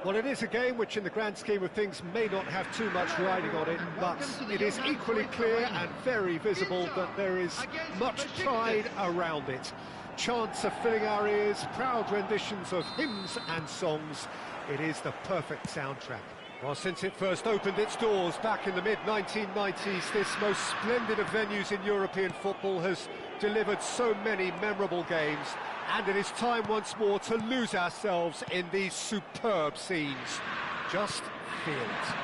Well, it is a game which in the grand scheme of things may not have too much riding on it, but it is equally clear and very visible that there is much pride around it. Chants are filling our ears, proud renditions of hymns and songs. It is the perfect soundtrack. Well, since it first opened its doors back in the mid-1990s, this most splendid of venues in European football has delivered so many memorable games, and it is time once more to lose ourselves in these superb scenes. Just feel it.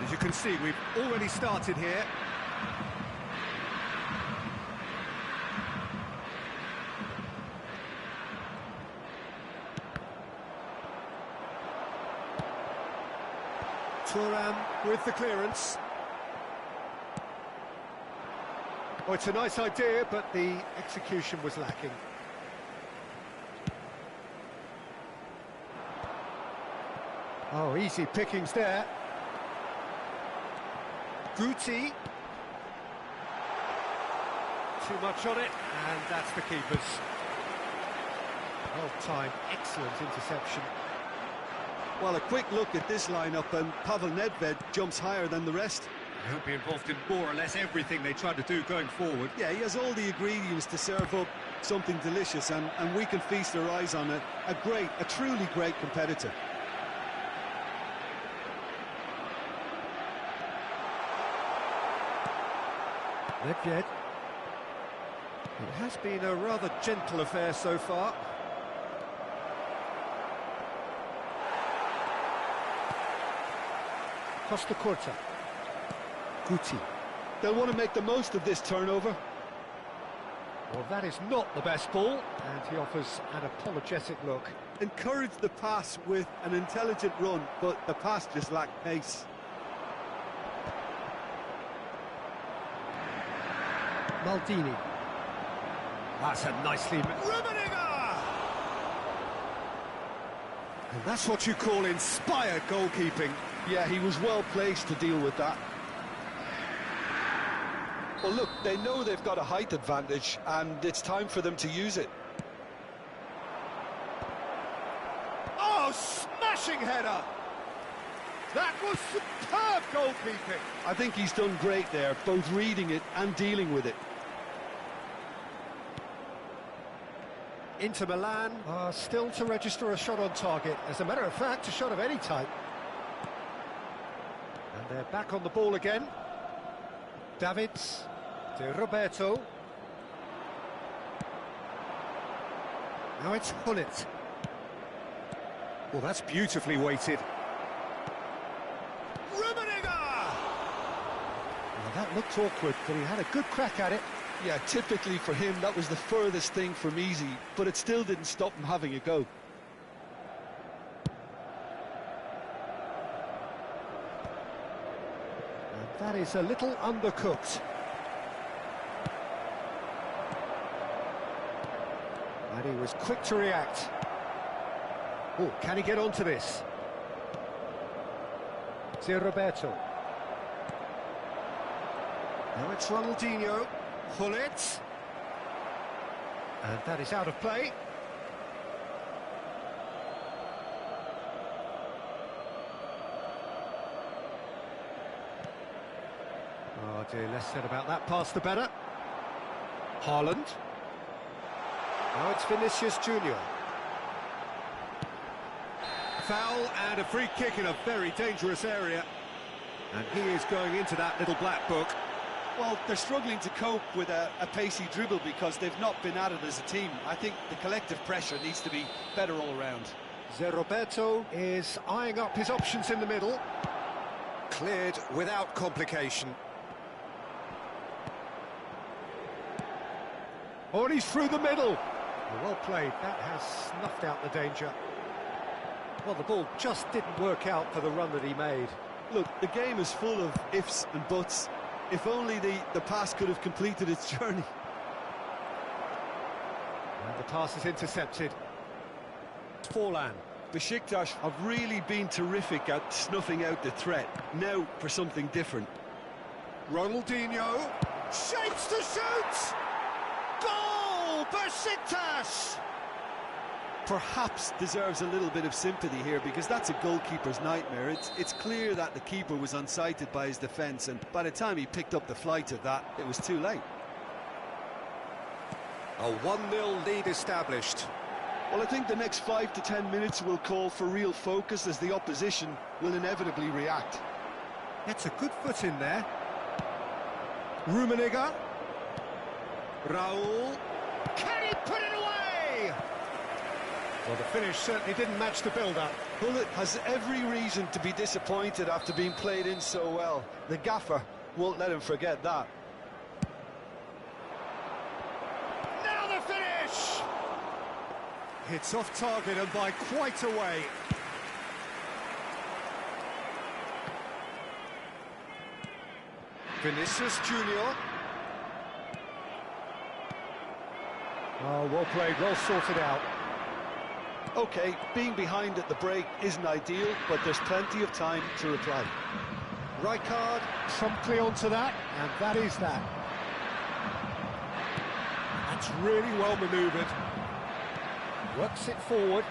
As you can see, we've already started here. Thuram with the clearance. Oh, it's a nice idea, but the execution was lacking. Oh, easy pickings there. Guti. Too much on it, and that's the keeper's. Well timed, excellent interception. Well, a quick look at this lineup, and Pavel Nedved jumps higher than the rest. He'll be involved in more or less everything they try to do going forward. Yeah, he has all the ingredients to serve up something delicious, and we can feast our eyes on a truly great competitor. Nedved. It has been a rather gentle affair so far. Costa Corta. Guti. They'll want to make the most of this turnover. Well, that is not the best ball, and he offers an apologetic look. Encourage the pass with an intelligent run, but the pass just lacked pace. Maldini. That's a nicely... Rummenigge! And that's what you call inspired goalkeeping. Yeah, he was well placed to deal with that. Well, look, they know they've got a height advantage, and it's time for them to use it. Oh, smashing header! That was superb goalkeeping! I think he's done great there, both reading it and dealing with it. Inter Milan are still to register a shot on target. As a matter of fact, a shot of any type. And they're back on the ball again. Davids, to Roberto. Now it's Hullet. Well, that's beautifully weighted. Rummenigge! Well, that looked awkward, but he had a good crack at it. Yeah, typically for him, that was the furthest thing from easy, but it still didn't stop him having a go. And that is a little undercooked. And he was quick to react. Oh, can he get onto this? To Roberto. Now it's Ronaldinho. Hullet. And that is out of play. Oh dear, less said about that pass the better. Haaland. Now it's Vinicius Junior. Foul and a free kick in a very dangerous area. And he is going into that little black book. Well, they're struggling to cope with a pacey dribble because they've not been at it as a team. I think the collective pressure needs to be better all around. Roberto is eyeing up his options in the middle. Cleared without complication. Oh, and he's through the middle. Well played, that has snuffed out the danger. Well, the ball just didn't work out for the run that he made. Look, the game is full of ifs and buts. If only the pass could have completed its journey. And the pass is intercepted. Forlan. Besiktas have really been terrific at snuffing out the threat. Now for something different. Ronaldinho. Shapes to shoot! Goal! Besiktas! perhaps deserves a little bit of sympathy here, because that's a goalkeeper's nightmare. It's clear that the keeper was unsighted by his defence, and by the time he picked up the flight of that, it was too late. A 1-0 lead established. Well, I think the next 5 to 10 minutes will call for real focus, as the opposition will inevitably react. Gets a good foot in there. Rummenigge. Raul. Can he put it away? Well, the finish certainly didn't match the build-up. Bullet has every reason to be disappointed after being played in so well. The gaffer won't let him forget that. Now the finish! It's off target and by quite a way. Vinicius Junior. Oh, well played, well sorted out. OK, being behind at the break isn't ideal, but there's plenty of time to reply. Rijkaard promptly onto that, and that is that. That's really well manoeuvred. Works it forward.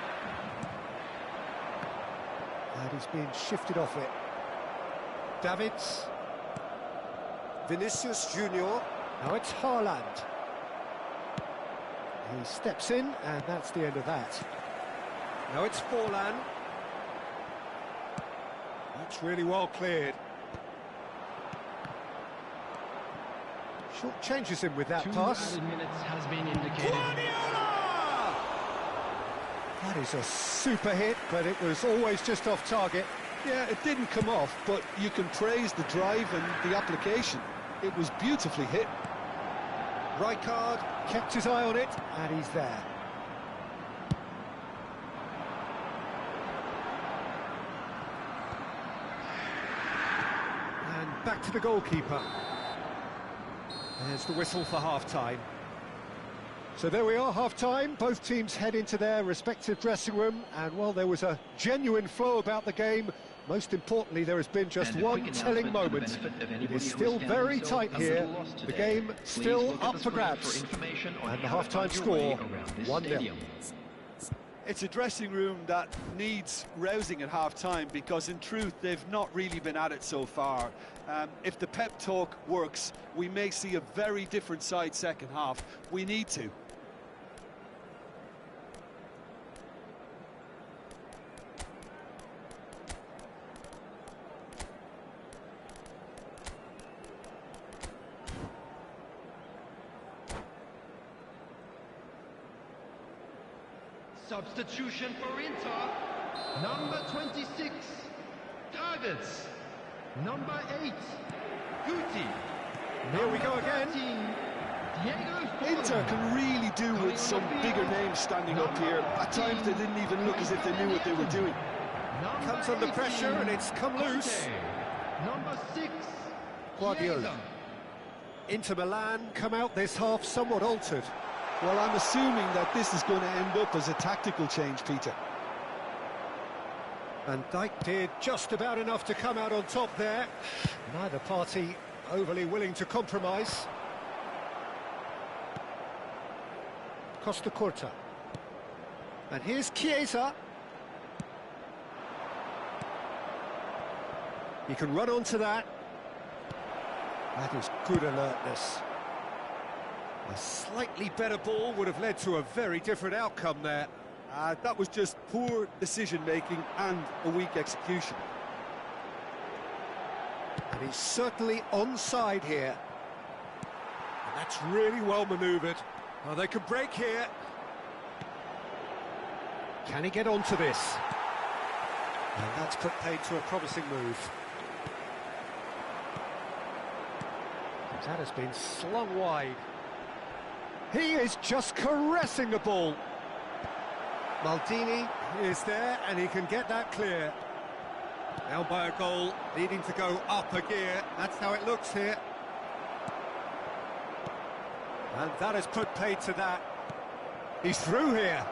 And he's being shifted off it. Davids. Vinicius Junior. Now it's Haaland. He steps in, and that's the end of that. Now it's Forlan. That's really well cleared. Short changes him with that pass. 2 minutes has been indicated. Guardiola! That is a super hit, but it was always just off target. Yeah, it didn't come off, but you can praise the drive and the application. It was beautifully hit. Rijkaard kept his eye on it, and he's there. And back to the goalkeeper. There's the whistle for half-time. So there we are, half-time. Both teams head into their respective dressing room, and while there was a genuine flow about the game, most importantly, there has been just one telling moment. It is still very tight here. The game still up for grabs. And the half-time score, 1-0. It's a dressing room that needs rousing at half-time, because in truth they've not really been at it so far. If the pep talk works, we may see a very different side second half. We need to. Substitution for Inter. Number 26, Davids. Number 8, Guti. Here we go again. 13, Inter can really do with some bigger names standing up here. At times they didn't even look as if they knew what they were doing. Comes under pressure and it's come loose. Number 6, Guardiola. Inter Milan come out this half somewhat altered. Well, I'm assuming that this is going to end up as a tactical change, Peter. And Dijk did just about enough to come out on top there. Neither party overly willing to compromise. Costa Curta. And here's Chiesa. He can run onto that. That is good alertness. A slightly better ball would have led to a very different outcome there. That was just poor decision-making and a weak execution. And he's certainly onside here. And that's really well manoeuvred. Oh, they can break here. Can he get onto this? And that's put paid to a promising move. That has been slung wide. He is just caressing the ball. Maldini is there, and he can get that clear. Now by a goal, needing to go up a gear. That's how it looks here. And that has put paid to that. He's through here.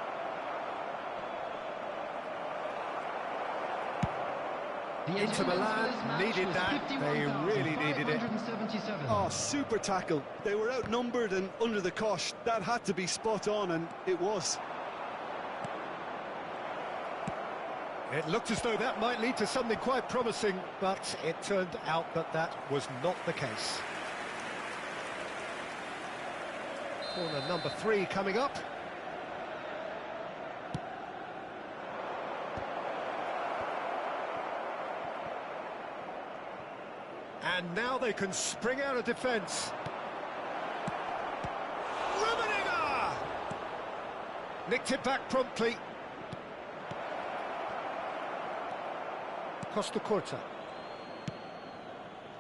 Inter Milan needed that. They really needed it. Oh, super tackle. They were outnumbered and under the cosh. That had to be spot on, and it was. It looked as though that might lead to something quite promising, but it turned out that that was not the case. Corner number 3 coming up. And now they can spring out of defence. Rummenigge! Nicked it back promptly. Costa Curta.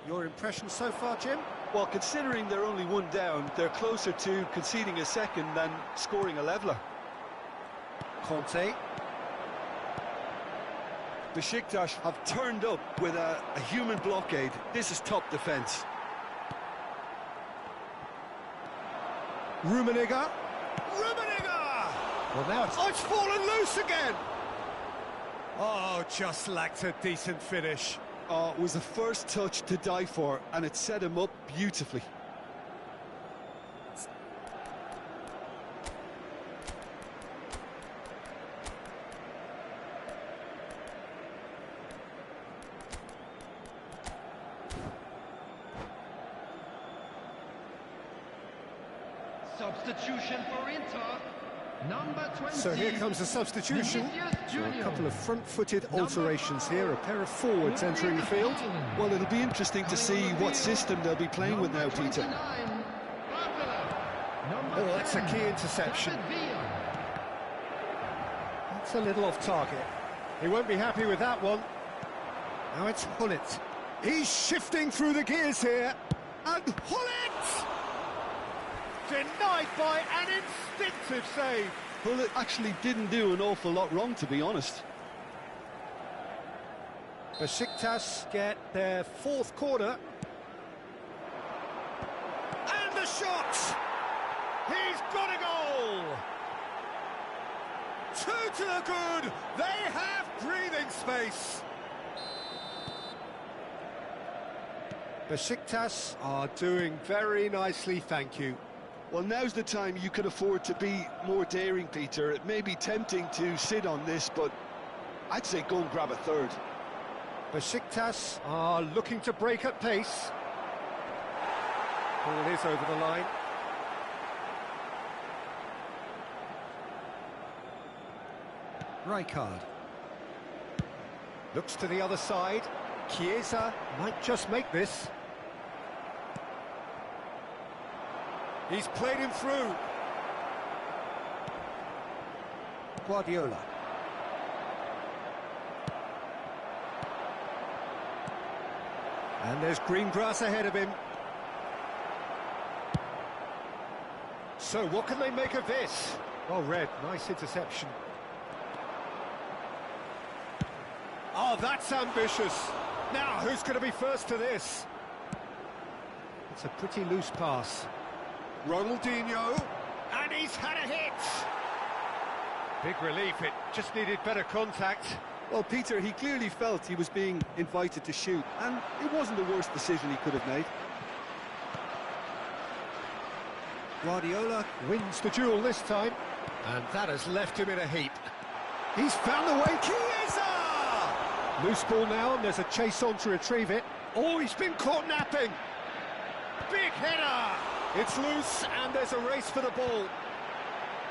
Your impression so far, Jim? Well, considering they're only one down, they're closer to conceding a second than scoring a leveller. Conte. Besiktas have turned up with a human blockade. This is top defence. Rummenigge. Rummenigge! Well, now it's fallen loose again. Oh, just lacked a decent finish. Oh, it was the first touch to die for, and it set him up beautifully. Substitution for Inter. Number 20. So here comes a substitution. So a couple of front-footed alterations here, a pair of forwards entering the field. Well, it'll be interesting to see what system they'll be playing with now, Peter. Oh, that's a key interception. That's a little off target. He won't be happy with that one. Now it's Hullet. He's shifting through the gears here. And Hullet! Denied by an instinctive save. Well, it actually didn't do an awful lot wrong, to be honest. Besiktas get their 4th corner. And the shot! He's got a goal! 2 to the good! They have breathing space! Besiktas are doing very nicely, thank you. Well, now's the time you can afford to be more daring, Peter. It may be tempting to sit on this, but I'd say go and grab a third. Besiktas are looking to break at pace. Ball is over the line. Rijkaard. Looks to the other side. Chiesa might just make this. He's played him through. Guardiola. And there's green grass ahead of him. So what can they make of this? Well read, nice interception. Oh, that's ambitious. Now, who's going to be first to this? It's a pretty loose pass. Ronaldinho, and he's had a hit! Big relief, it just needed better contact. Well, Peter, he clearly felt he was being invited to shoot, and it wasn't the worst decision he could have made. Guardiola wins the duel this time, and that has left him in a heap. He's found the way, Chiesa! Loose ball now, and there's a chase on to retrieve it. Oh, he's been caught napping! Big header! It's loose, and there's a race for the ball.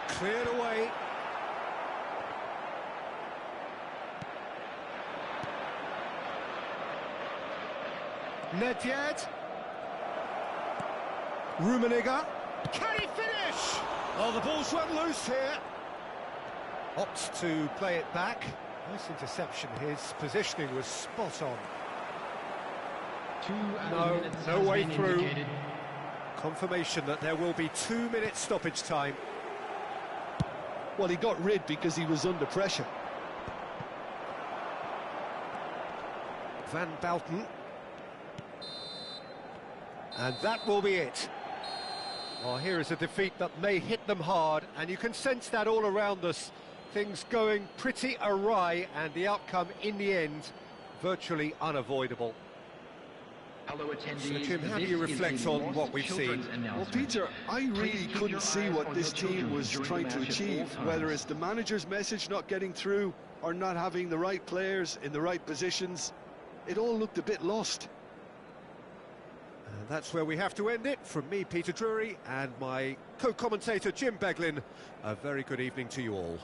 Cleared away. Nedved. Rummenigge. Can he finish? Oh, the ball's run loose here. Opts to play it back. Nice interception. His positioning was spot on. No way through. Confirmation that there will be 2 minutes stoppage time. Well, he got rid because he was under pressure. Van Bouten. And that will be it. Well, here is a defeat that may hit them hard, and you can sense that all around us. Things going pretty awry, and the outcome in the end virtually unavoidable. So, Jim, how do you reflect on what we've seen? Well, Peter, I really couldn't see what this team was trying to achieve, whether it's the manager's message not getting through, or not having the right players in the right positions, it all looked a bit lost. And that's where we have to end it. From me, Peter Drury, and my co-commentator, Jim Beglin, a very good evening to you all.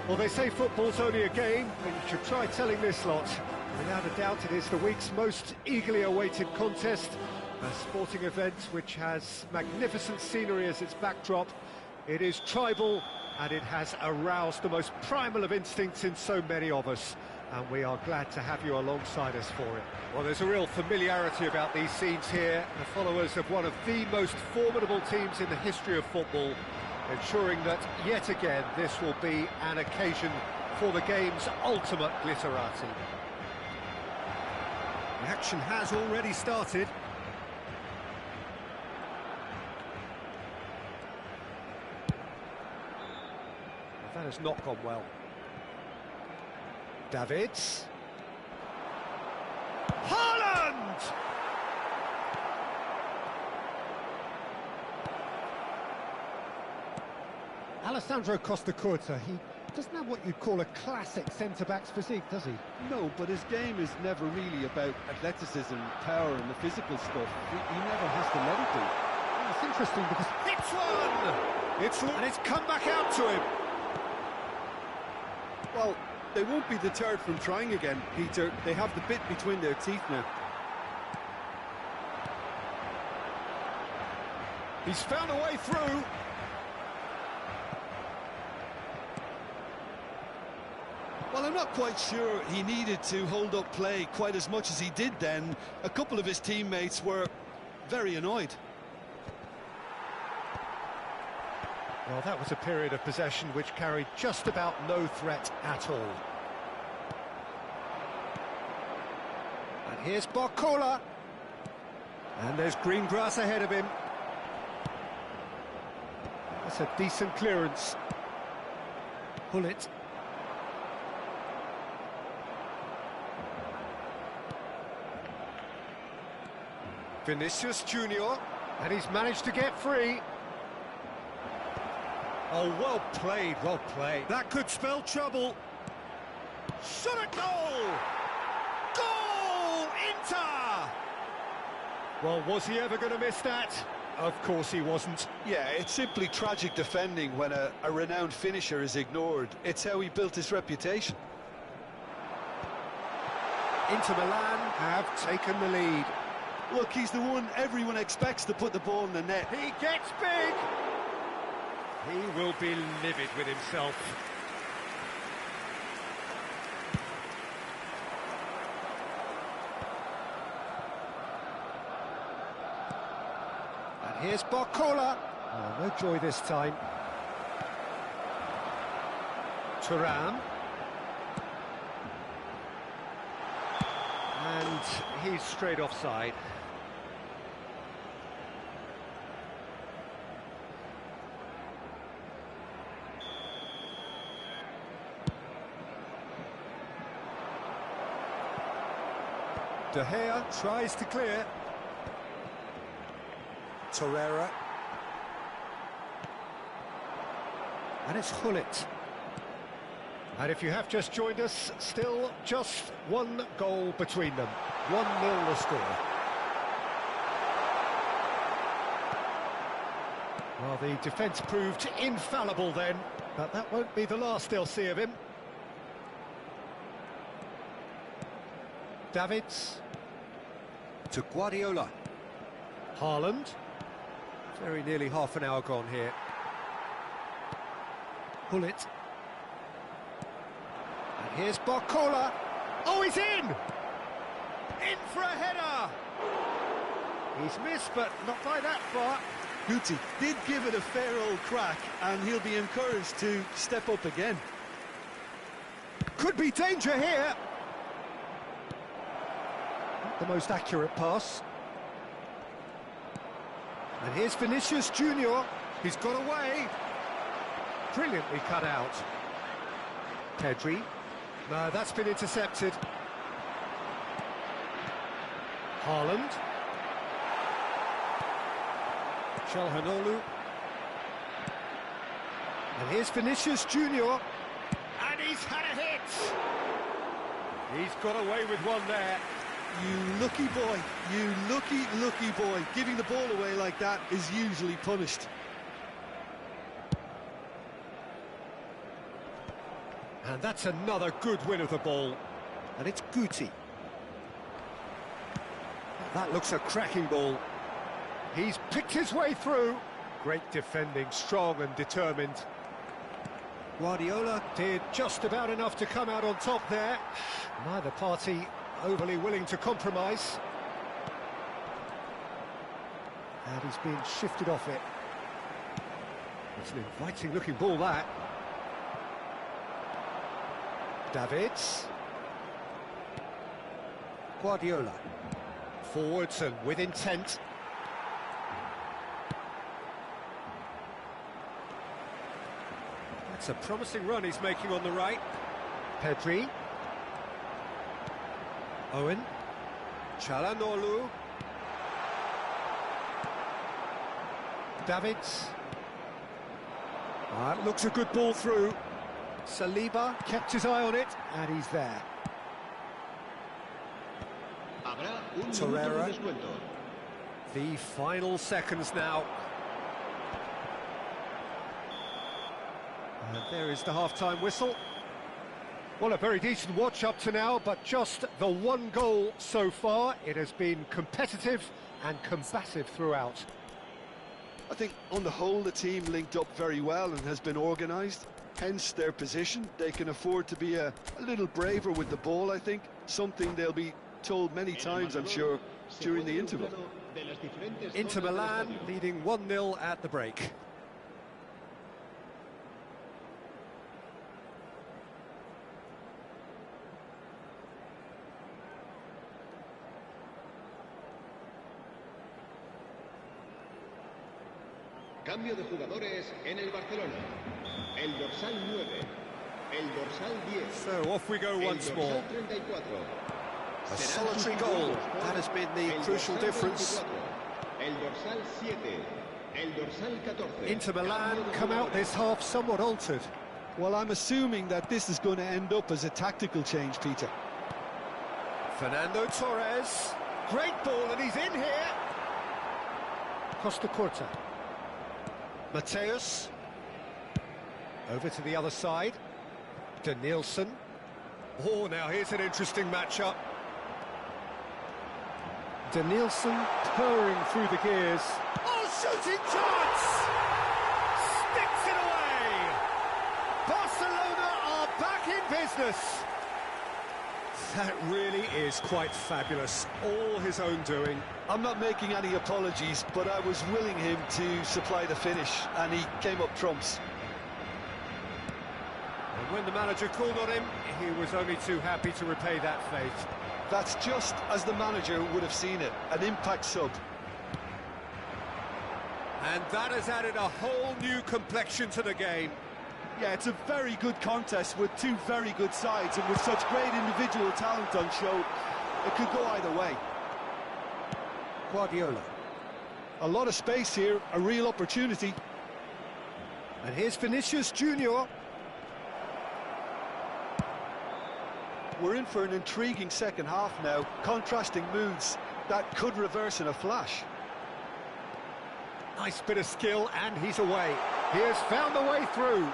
Well, they say football's only a game, but you should try telling this lot. Without a doubt, it is the week's most eagerly awaited contest, a sporting event which has magnificent scenery as its backdrop. It is tribal, and it has aroused the most primal of instincts in so many of us, and we are glad to have you alongside us for it. Well, there's a real familiarity about these scenes here, the followers of one of the most formidable teams in the history of football, ensuring that, yet again, this will be an occasion for the game's ultimate glitterati. The action has already started. That has not gone well. Davids. Haaland! Alessandro Costa Curta, he doesn't have what you'd call a classic centre-back's physique, does he? No, but his game is never really about athleticism, power and the physical stuff. He never has to let it be. Well, it's interesting because it's one! And it's come back out to him. Well, they won't be deterred from trying again, Peter. They have the bit between their teeth now. He's found a way through. Well, I'm not quite sure he needed to hold up play quite as much as he did then. A couple of his teammates were very annoyed. Well, that was a period of possession which carried just about no threat at all. And here's Barcola. And there's green grass ahead of him. That's a decent clearance. Pull it. Vinicius Junior, and he's managed to get free. Oh, well played, well played. That could spell trouble. Shot at goal! Goal! Inter! Well, was he ever going to miss that? Of course he wasn't. Yeah, it's simply tragic defending when a renowned finisher is ignored. It's how he built his reputation. Inter Milan have taken the lead. Look, he's the one everyone expects to put the ball in the net. He gets big! He will be livid with himself. And here's Barcola. Oh, no joy this time. Thuram. And he's straight offside. De Gea tries to clear. Torreira. And it's Gullit. And if you have just joined us, still just one goal between them. 1-0 the score. Well, the defence proved infallible then, but that won't be the last they'll see of him. Davids. To Guardiola. Haaland. Very nearly half an hour gone here. Gullit. And here's Barcola. Oh, he's in! In for a header! He's missed, but not by that far. Guti did give it a fair old crack, and he'll be encouraged to step up again. Could be danger here. Not the most accurate pass. And here's Vinicius Junior. He's got away. Brilliantly cut out. Pedri. No, that's been intercepted. Haaland. Çalhanoğlu. And here's Vinicius Junior. And he's had a hit. He's got away with one there. You lucky boy, you lucky boy. Giving the ball away like that is usually punished. And that's another good win of the ball. And it's Guti. That looks a cracking ball. He's picked his way through. Great defending, strong and determined. Guardiola did just about enough to come out on top there. Neither party overly willing to compromise. And he's been shifted off it. It's an inviting looking ball, that. Davids. Guardiola. Forwards and with intent. It's a promising run he's making on the right. Pedri. Owen. Çalhanoğlu. Davids. That looks a good ball through. Saliba kept his eye on it, and he's there. Torreira. The final seconds now. And there is the half-time whistle. Well, a very decent watch up to now, but just the one goal so far. It has been competitive and combative throughout. I think on the whole the team linked up very well and has been organised, hence their position. They can afford to be a little braver with the ball, I think, something they'll be told many times, I'm sure, during the interval. Inter Milan leading 1-0 at the break. Cambio de jugadores en el Barcelona. El dorsal 9, el dorsal 10. So off we go once more. 34. A solitary goal, that has been the crucial difference. El dorsal 7, el dorsal 14. Inter Milan come out this half somewhat altered. Well, I'm assuming that this is going to end up as a tactical change, Peter. Fernando Torres. Great ball, and he's in here. Costa Curta. Mateus. Over to the other side. Danielson. Oh, now here's an interesting matchup. Danielson purring through the gears. Oh, shooting chance! Sticks it away! Barcelona are back in business. That really is quite fabulous. All his own doing. I'm not making any apologies, but I was willing him to supply the finish, and he came up trumps. And when the manager called on him, he was only too happy to repay that faith. That's just as the manager would have seen it, an impact sub. And that has added a whole new complexion to the game. Yeah, it's a very good contest with two very good sides, and with such great individual talent on show, it could go either way. Guardiola. A lot of space here, a real opportunity. And here's Vinicius Junior. We're in for an intriguing second half now, contrasting moods that could reverse in a flash. Nice bit of skill, and he's away. He has found the way through.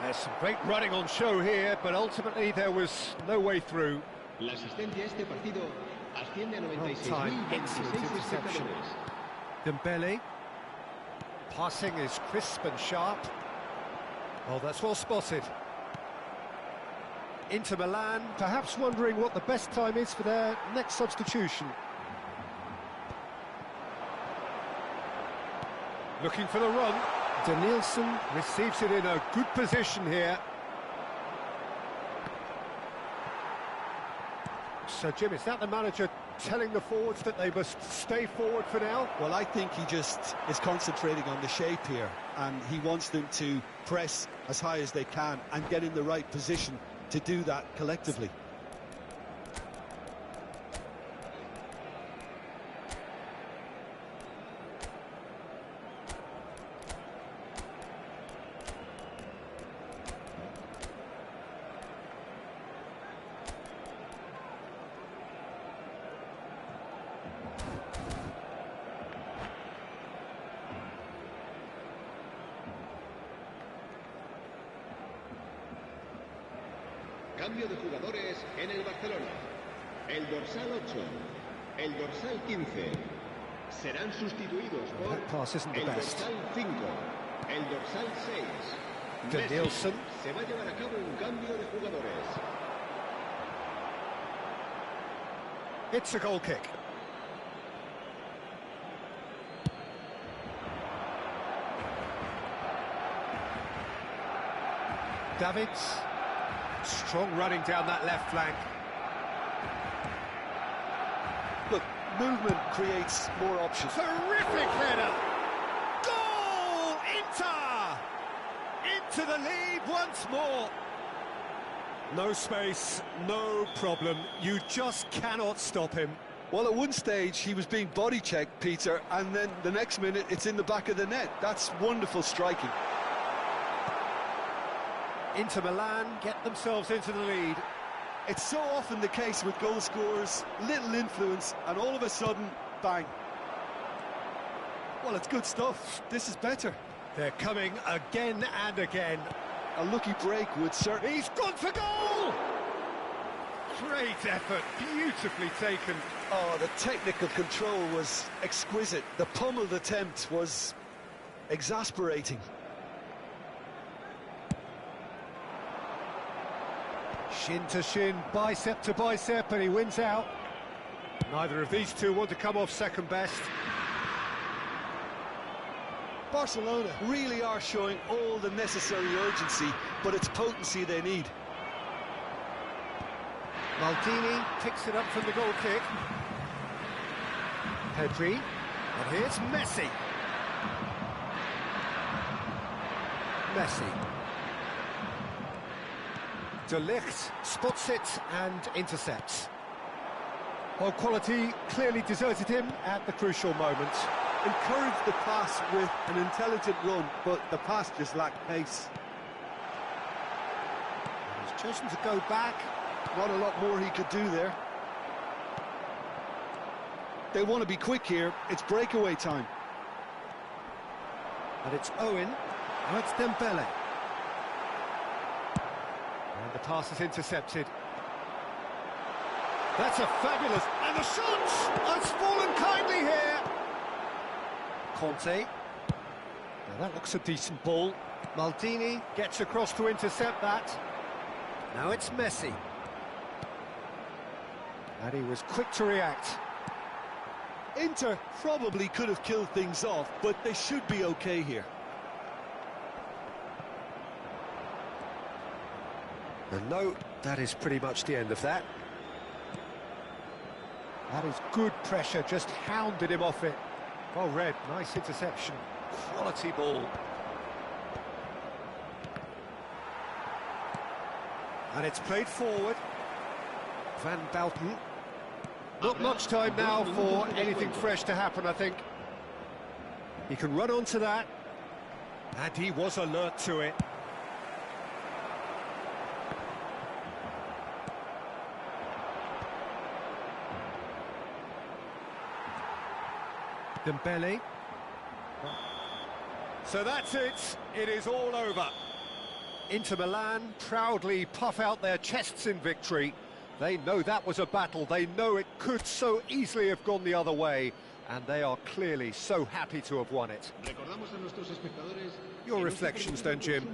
There's some great running on show here, but ultimately there was no way through. La asistencia a este partido asciende a Time, excellent 96.026 interception. espectadores. Dembele. Passing is crisp and sharp. Oh, that's well spotted. Inter Milan, perhaps wondering what the best time is for their next substitution. Looking for the run. Danielson receives it in a good position here. So, Jim, is that the manager telling the forwards that they must stay forward for now? Well, I think he just is concentrating on the shape here, and he wants them to press as high as they can and get in the right position to do that collectively. Cambio de jugadores en el Barcelona. El dorsal 8, el dorsal 15 serán sustituidos por That pass isn't the el best. dorsal 5, el dorsal 6. De Messi. Nielsen. Se va a llevar a cabo un cambio de jugadores. It's a goal kick. Davids. Strong running down that left flank. Look, movement creates more options. Terrific header! Goal! Inter! Into the lead once more. No space, no problem. You just cannot stop him. Well, at one stage, he was being body-checked, Peter, and then the next minute, it's in the back of the net. That's wonderful striking. Inter Milan get themselves into the lead. It's so often the case with goal scorers, little influence, and all of a sudden, bang. Well, it's good stuff. This is better. They're coming again and again. A lucky break would certainly... He's gone for goal! Great effort, beautifully taken. Oh, the technical control was exquisite. The pummeled attempt was exasperating. Shin to shin, bicep to bicep, and he wins out. Neither of these two want to come off second best. Barcelona really are showing all the necessary urgency, but it's potency they need. Maldini picks it up from the goal kick. Pedri, and here's Messi. Messi. De Ligt spots it and intercepts. Well, quality clearly deserted him at the crucial moment. Encouraged the pass with an intelligent run, but the pass just lacked pace. He's chosen to go back. Not a lot more he could do there. They want to be quick here. It's breakaway time. And it's Owen. Now it's Dembele. And the pass is intercepted. That's a fabulous... And the shot has fallen kindly here. Conte. Now that looks a decent ball. Maldini gets across to intercept that. Now it's Messi. And he was quick to react. Inter probably could have killed things off, but they should be okay here. And no, that is pretty much the end of that. That is good pressure, just hounded him off it. Well read, nice interception. Quality ball. And it's played forward. Van Bouten. Not much time now for anything fresh to happen, I think. He can run onto that. And he was alert to it. Dembele. So that's it. It is all over. Inter Milan proudly puff out their chests in victory. They know that was a battle. They know it could so easily have gone the other way. And they are clearly so happy to have won it. Your reflections then, Jim?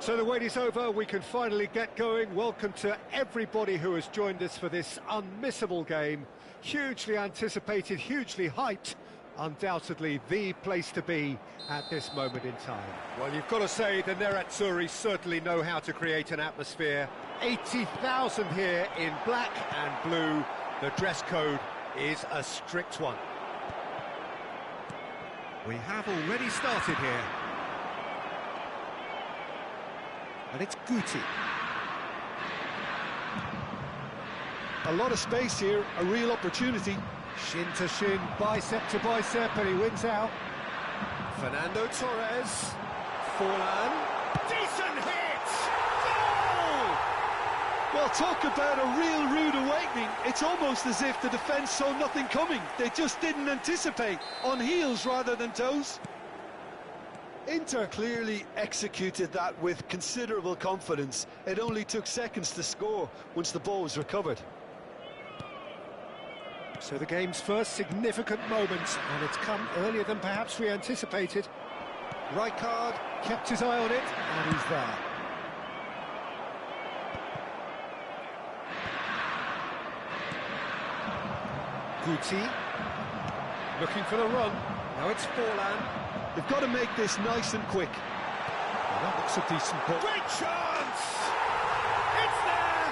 So the wait is over, we can finally get going. Welcome to everybody who has joined us for this unmissable game. Hugely anticipated, hugely hyped. Undoubtedly the place to be at this moment in time. Well, you've got to say the Nerazzurri certainly know how to create an atmosphere. 80,000 here in black and blue. The dress code is a strict one. We have already started here. And it's Guti. A lot of space here, a real opportunity. Shin to shin, bicep to bicep, and he wins out. Fernando Torres. Forlan. Decent hit! Goal! Well, talk about a real rude awakening. It's almost as if the defence saw nothing coming. They just didn't anticipate, on heels rather than toes. Inter clearly executed that with considerable confidence. It only took seconds to score once the ball was recovered. So the game's first significant moment, and it's come earlier than perhaps we anticipated. Rijkaard kept his eye on it, and he's there. Guti, looking for the run. Now it's Forlan. They've got to make this nice and quick. Well, that looks a decent ball. Great chance! It's there!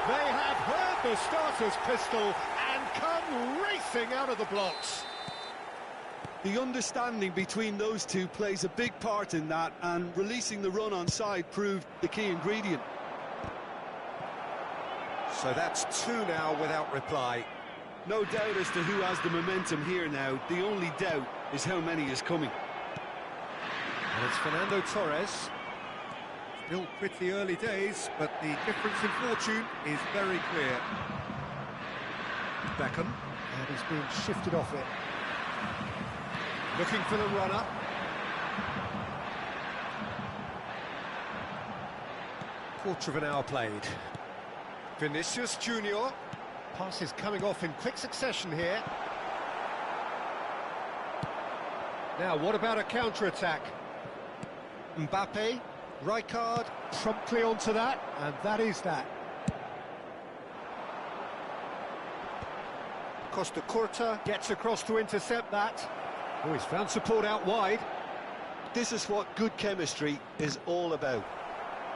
They have heard the starter's pistol and come racing out of the blocks. The understanding between those two plays a big part in that, and releasing the run on side proved the key ingredient. So that's two now without reply. No doubt as to who has the momentum here now. The only doubt is how many is coming. And it's Fernando Torres. Still pretty early days, but the difference in fortune is very clear. Beckham, and he's being shifted off it. Looking for the runner. Quarter of an hour played. Vinicius Junior. Passes coming off in quick succession here. Now, what about a counter-attack? Mbappe, Rijkaard, promptly onto that, and that is that. Costa Curta gets across to intercept that. Oh, he's found support out wide. This is what good chemistry is all about.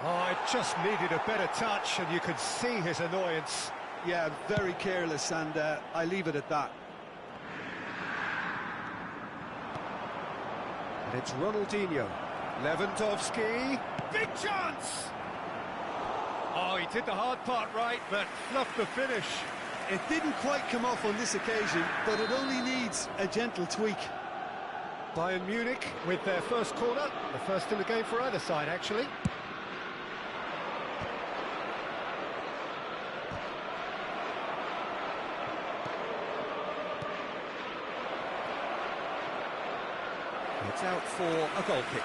Oh, it just needed a better touch, and you could see his annoyance. Yeah, very careless, and I leave it at that. And it's Ronaldinho. Lewandowski. Big chance! Oh, he did the hard part right, but fluffed the finish. It didn't quite come off on this occasion, but it only needs a gentle tweak. Bayern Munich with their first corner. The first in the game for either side, actually. It's out for a goal kick.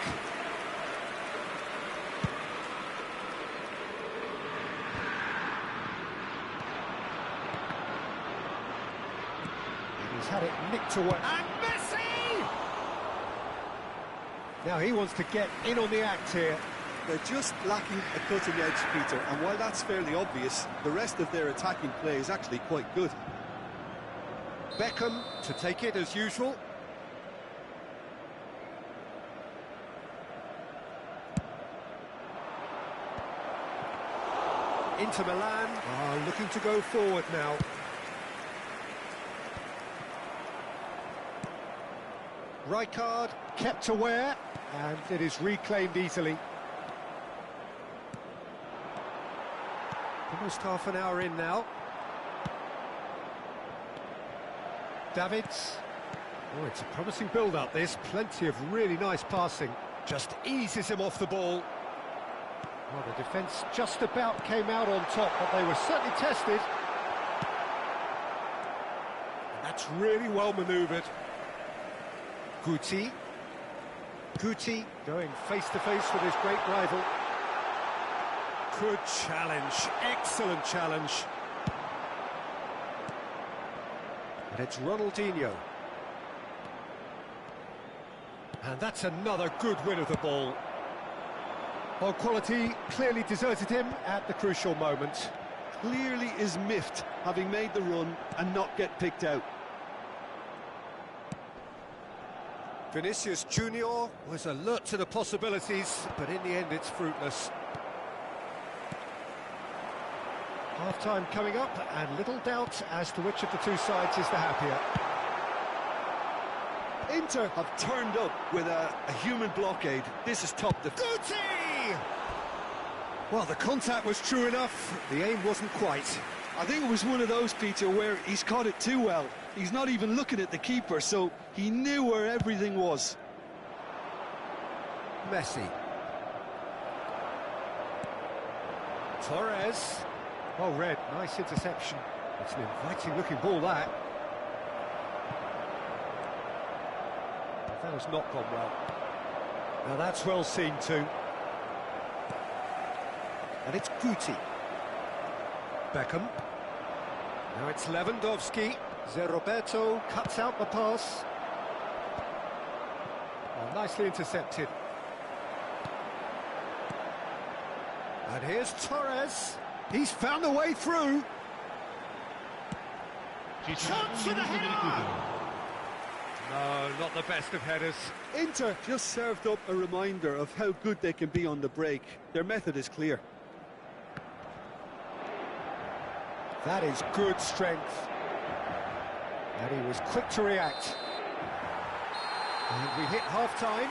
And he's had it nicked away. And Messi! Now he wants to get in on the act here. They're just lacking a cutting edge, Peter, and while that's fairly obvious, the rest of their attacking play is actually quite good. Beckham to take it as usual. Inter Milan are looking to go forward now. Rijkaard kept aware, and it is reclaimed easily. Almost half an hour in now. Davids. Oh, it's a promising build-up, this. Plenty of really nice passing. Just eases him off the ball. Well, the defence just about came out on top, but they were certainly tested. And that's really well manoeuvred. Guti. Guti going face-to-face with his great rival. Good challenge, excellent challenge. And it's Ronaldinho. And that's another good win of the ball. Well, quality clearly deserted him at the crucial moment. Clearly is miffed, having made the run and not get picked out. Vinicius Junior was alert to the possibilities, but in the end it's fruitless. Half-time coming up, and little doubt as to which of the two sides is the happier. Inter have turned up with a human blockade. This is top defense. Guti! Well, the contact was true enough, the aim wasn't quite. I think it was one of those, Peter, where he's caught it too well. He's not even looking at the keeper, so he knew where everything was. Messi. Torres. Well read, nice interception. It's an inviting looking ball, that. That has not gone well. Now that's well seen too. And it's Guti. Beckham. Now it's Lewandowski. Roberto cuts out the pass. Well, nicely intercepted. And here's Torres. He's found a way through. Chance for the header! No, not the best of headers. Inter just served up a reminder of how good they can be on the break. Their method is clear. That is good strength. And he was quick to react. And we hit half-time.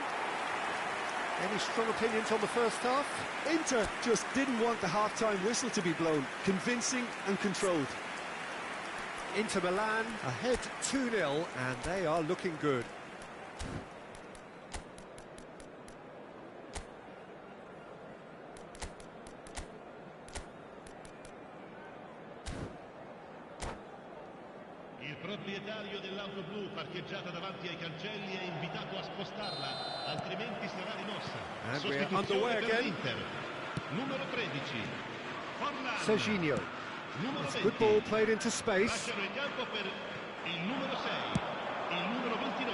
Any strong opinions on the first half? Inter just didn't want the half-time whistle to be blown. Convincing and controlled. Inter Milan ahead 2-0, and they are looking good. Il proprietario dell'auto blu parcheggiata davanti ai cancelli è invitato a spostarla, altrimenti sarà rimossa. And we're underway again. Inter. Numero 13. Forlan. Serginho. Numero 20. Good ball played into space. Lasciano il campo per il numero 6, il numero 29.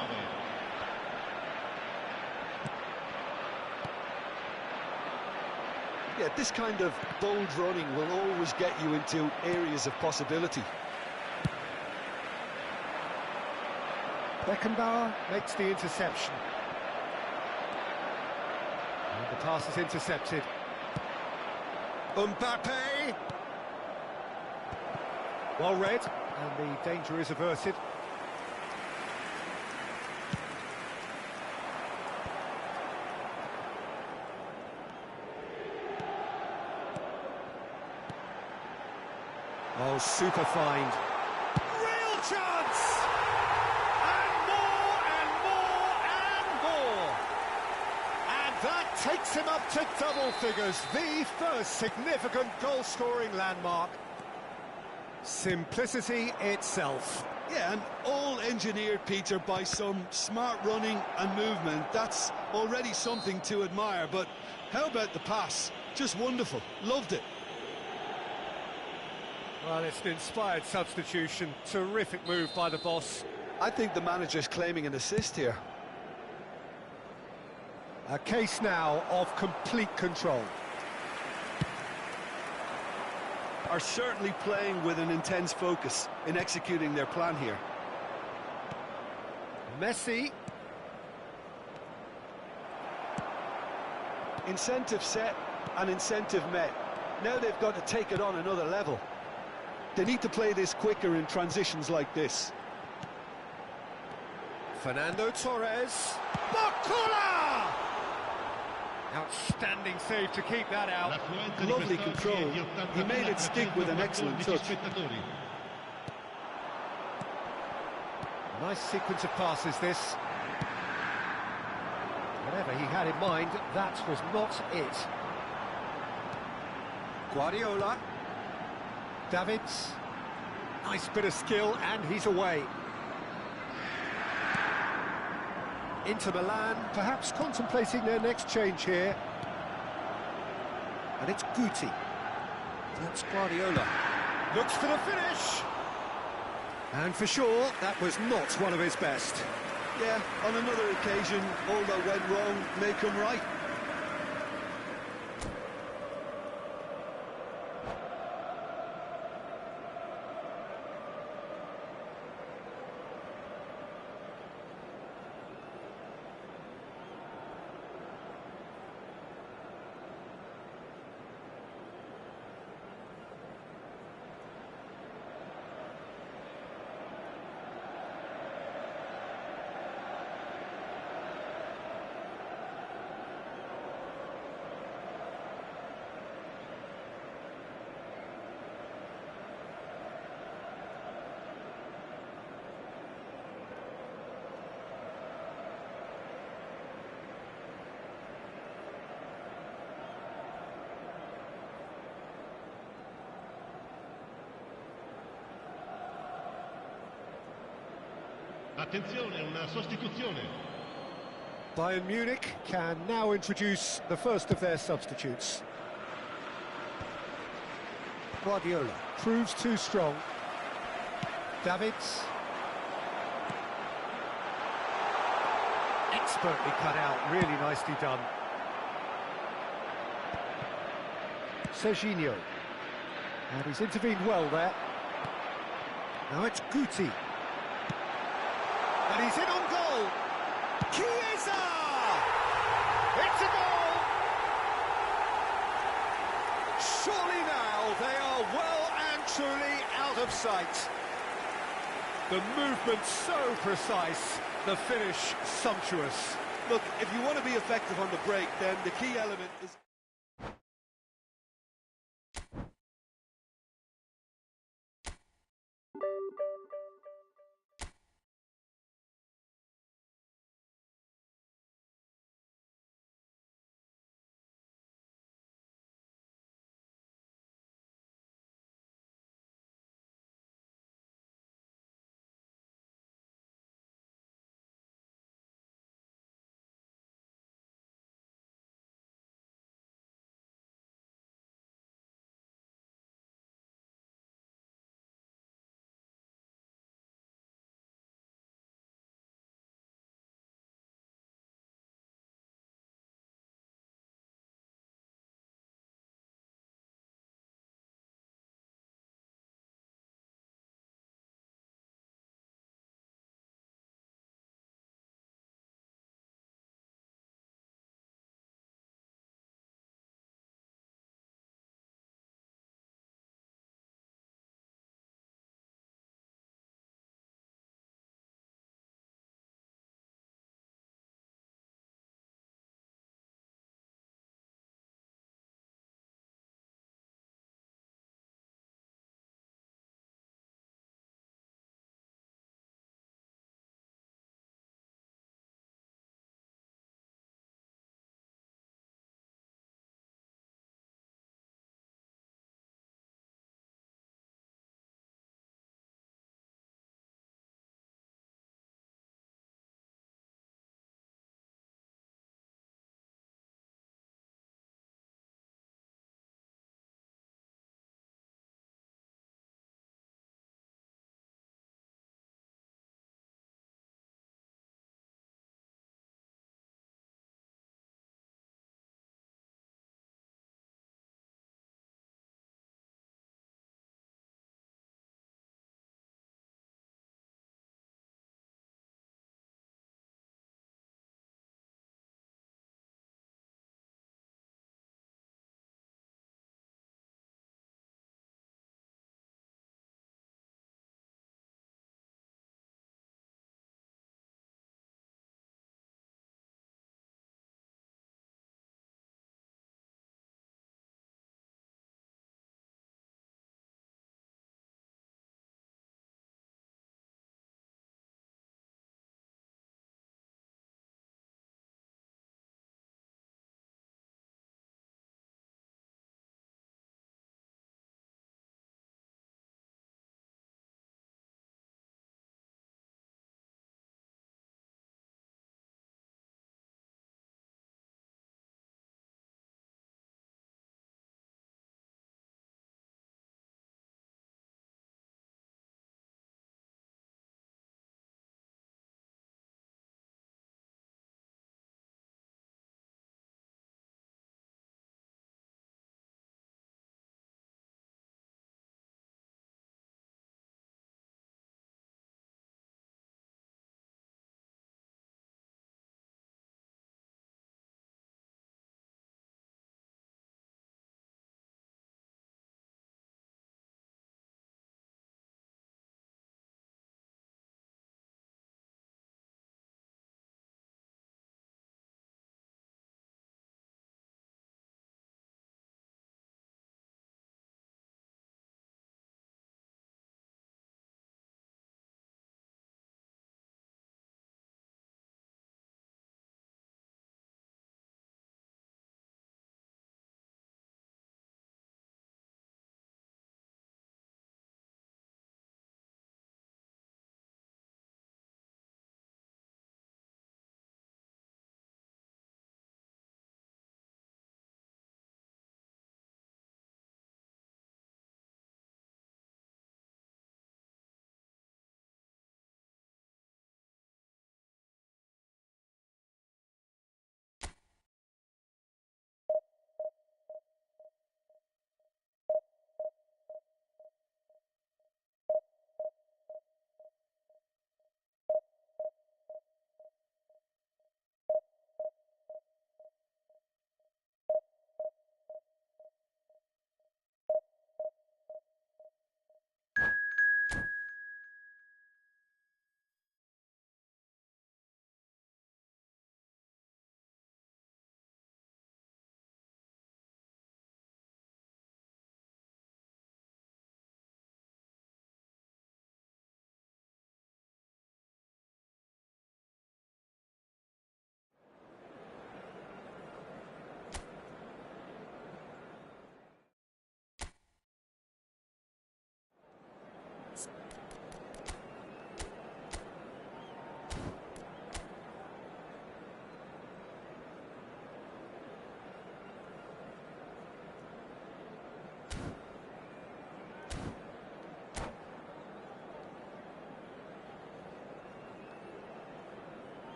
Yeah, this kind of bold running will always get you into areas of possibility. Beckenbauer makes the interception. And the pass is intercepted. Mbappe! Well read, and the danger is averted. Oh, super find. Real chance! And more, and more, and more! And that takes him up to double figures, the first significant goal-scoring landmark. Simplicity itself. Yeah, and all engineered, Peter, by some smart running and movement. That's already something to admire, but how about the pass? Just wonderful. Loved it. Well, it's an inspired substitution. Terrific move by the boss. I think the manager's claiming an assist here. A case now of complete control. Are certainly playing with an intense focus in executing their plan here. Messi. Incentive set and incentive met. Now they've got to take it on another level. They need to play this quicker in transitions like this. Fernando Torres. Bakula! Outstanding save to keep that out. Lovely control. He made it stick with an excellent touch. Nice sequence of passes, this. Whatever he had in mind, that was not it. Guardiola. Davids. Nice bit of skill, and he's away. Inter Milan, perhaps contemplating their next change here. And it's Guti. That's Guardiola. Looks for the finish. And for sure, that was not one of his best. Yeah, on another occasion, all that went wrong may come right. Attenzione, una sostituzione. Bayern Munich can now introduce the first of their substitutes. Guardiola proves too strong. Davids. Expertly cut out, really nicely done. Serginho. And he's intervened well there. Now it's Guti. And he's in on goal. Chiesa! It's a goal! Surely now they are well and truly out of sight. The movement so precise, the finish sumptuous. Look, if you want to be effective on the break, then the key element is...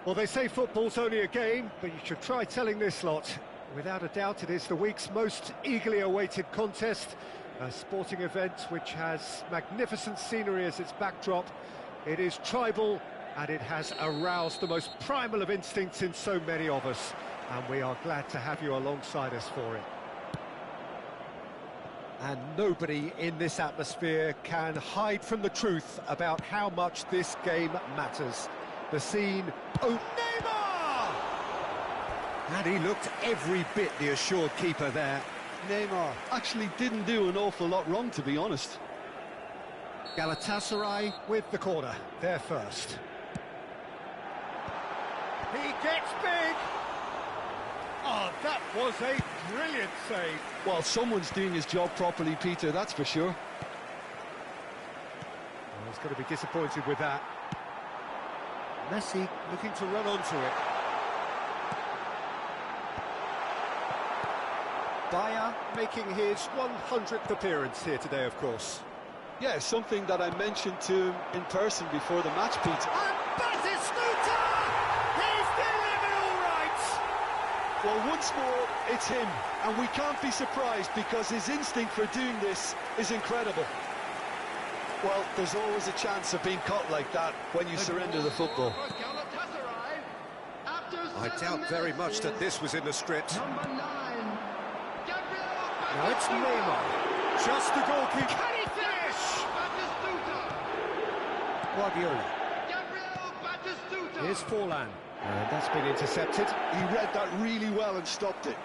Well, they say football's only a game, but you should try telling this lot. Without a doubt, it is the week's most eagerly awaited contest, a sporting event which has magnificent scenery as its backdrop. It is tribal, and it has aroused the most primal of instincts in so many of us, and we are glad to have you alongside us for it. And nobody in this atmosphere can hide from the truth about how much this game matters. The scene... Oh, Neymar! And he looked every bit the assured keeper there. Neymar actually didn't do an awful lot wrong, to be honest. Galatasaray with the corner, there first. He gets big! Oh, that was a brilliant save. Well, someone's doing his job properly, Peter, that's for sure. Well, he's going to be disappointed with that. Messi looking to run onto it. Bayer making his 100th appearance here today, of course. Yeah, something that I mentioned to him in person before the match, Peter. And Batistuta! He's delivered all right! Well, once more, it's him, and we can't be surprised because his instinct for doing this is incredible. Well, there's always a chance of being caught like that when you surrender the football. I doubt very much that this was in the script. Number 9. Now it's Neymar. Just the goalkeeper. Can he finish? Guardiola. Here's Forlan. And that's been intercepted. He read that really well and stopped it.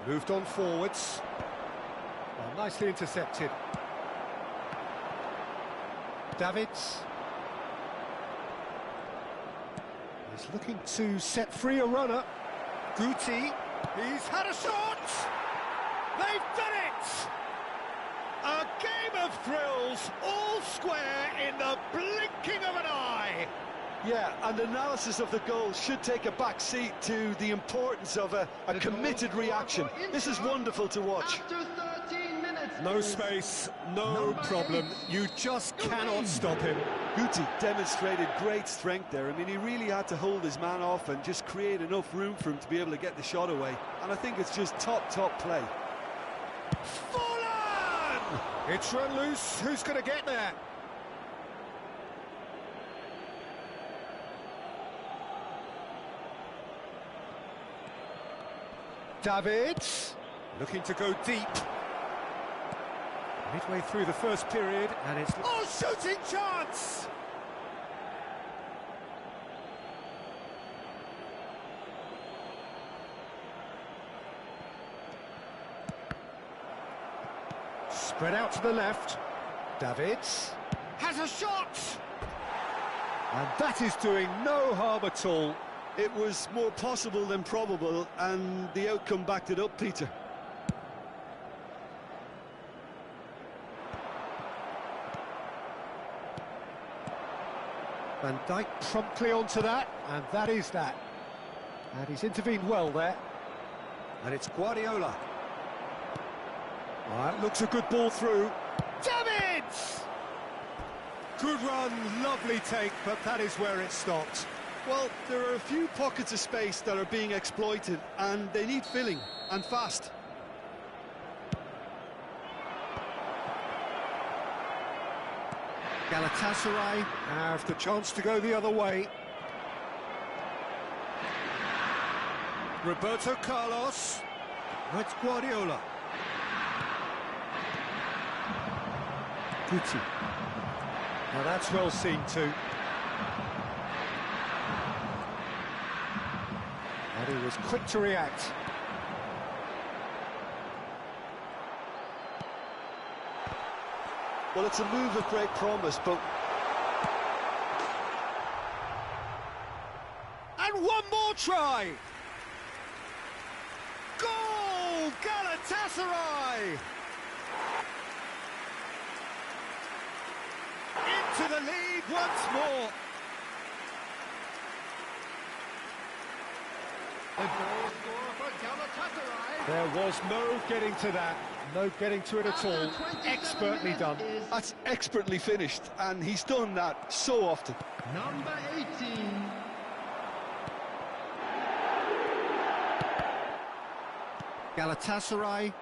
Moved on forwards. Well, nicely intercepted. Davids. He's looking to set free a runner. Guti. He's had a shot! They've done it! A game of thrills, all square in the blinking of an eye. Yeah, and analysis of the goal should take a back seat to the importance of a committed reaction. This is wonderful to watch. No space, no problem. You just cannot stop him. Guti demonstrated great strength there. I mean, he really had to hold his man off and just create enough room for him to be able to get the shot away. And I think it's just top play. Forlan! It's run loose. Who's going to get there? Davids, looking to go deep. Midway through the first period, and it's... Oh, shooting chance! Spread out to the left. Davids has a shot! And that is doing no harm at all. It was more possible than probable, and the outcome backed it up, Peter. Van Dijk promptly onto that, and that is that. And he's intervened well there. And it's Guardiola. That looks a good ball through. Davids! Good run, lovely take, but that is where it stopped. Well, there are a few pockets of space that are being exploited, and they need filling, and fast. Galatasaray have the chance to go the other way. Roberto Carlos. It's Guardiola. Guti. Now that's well seen too. And he was quick to react. Well, it's a move of great promise, but... And one more try! Goal! Galatasaray! Into the lead once more. The goal scorer for Galatasaray. There was no getting to that. No getting to it at all. Expertly done. That's expertly finished, and he's done that so often. Number 18. Galatasaray.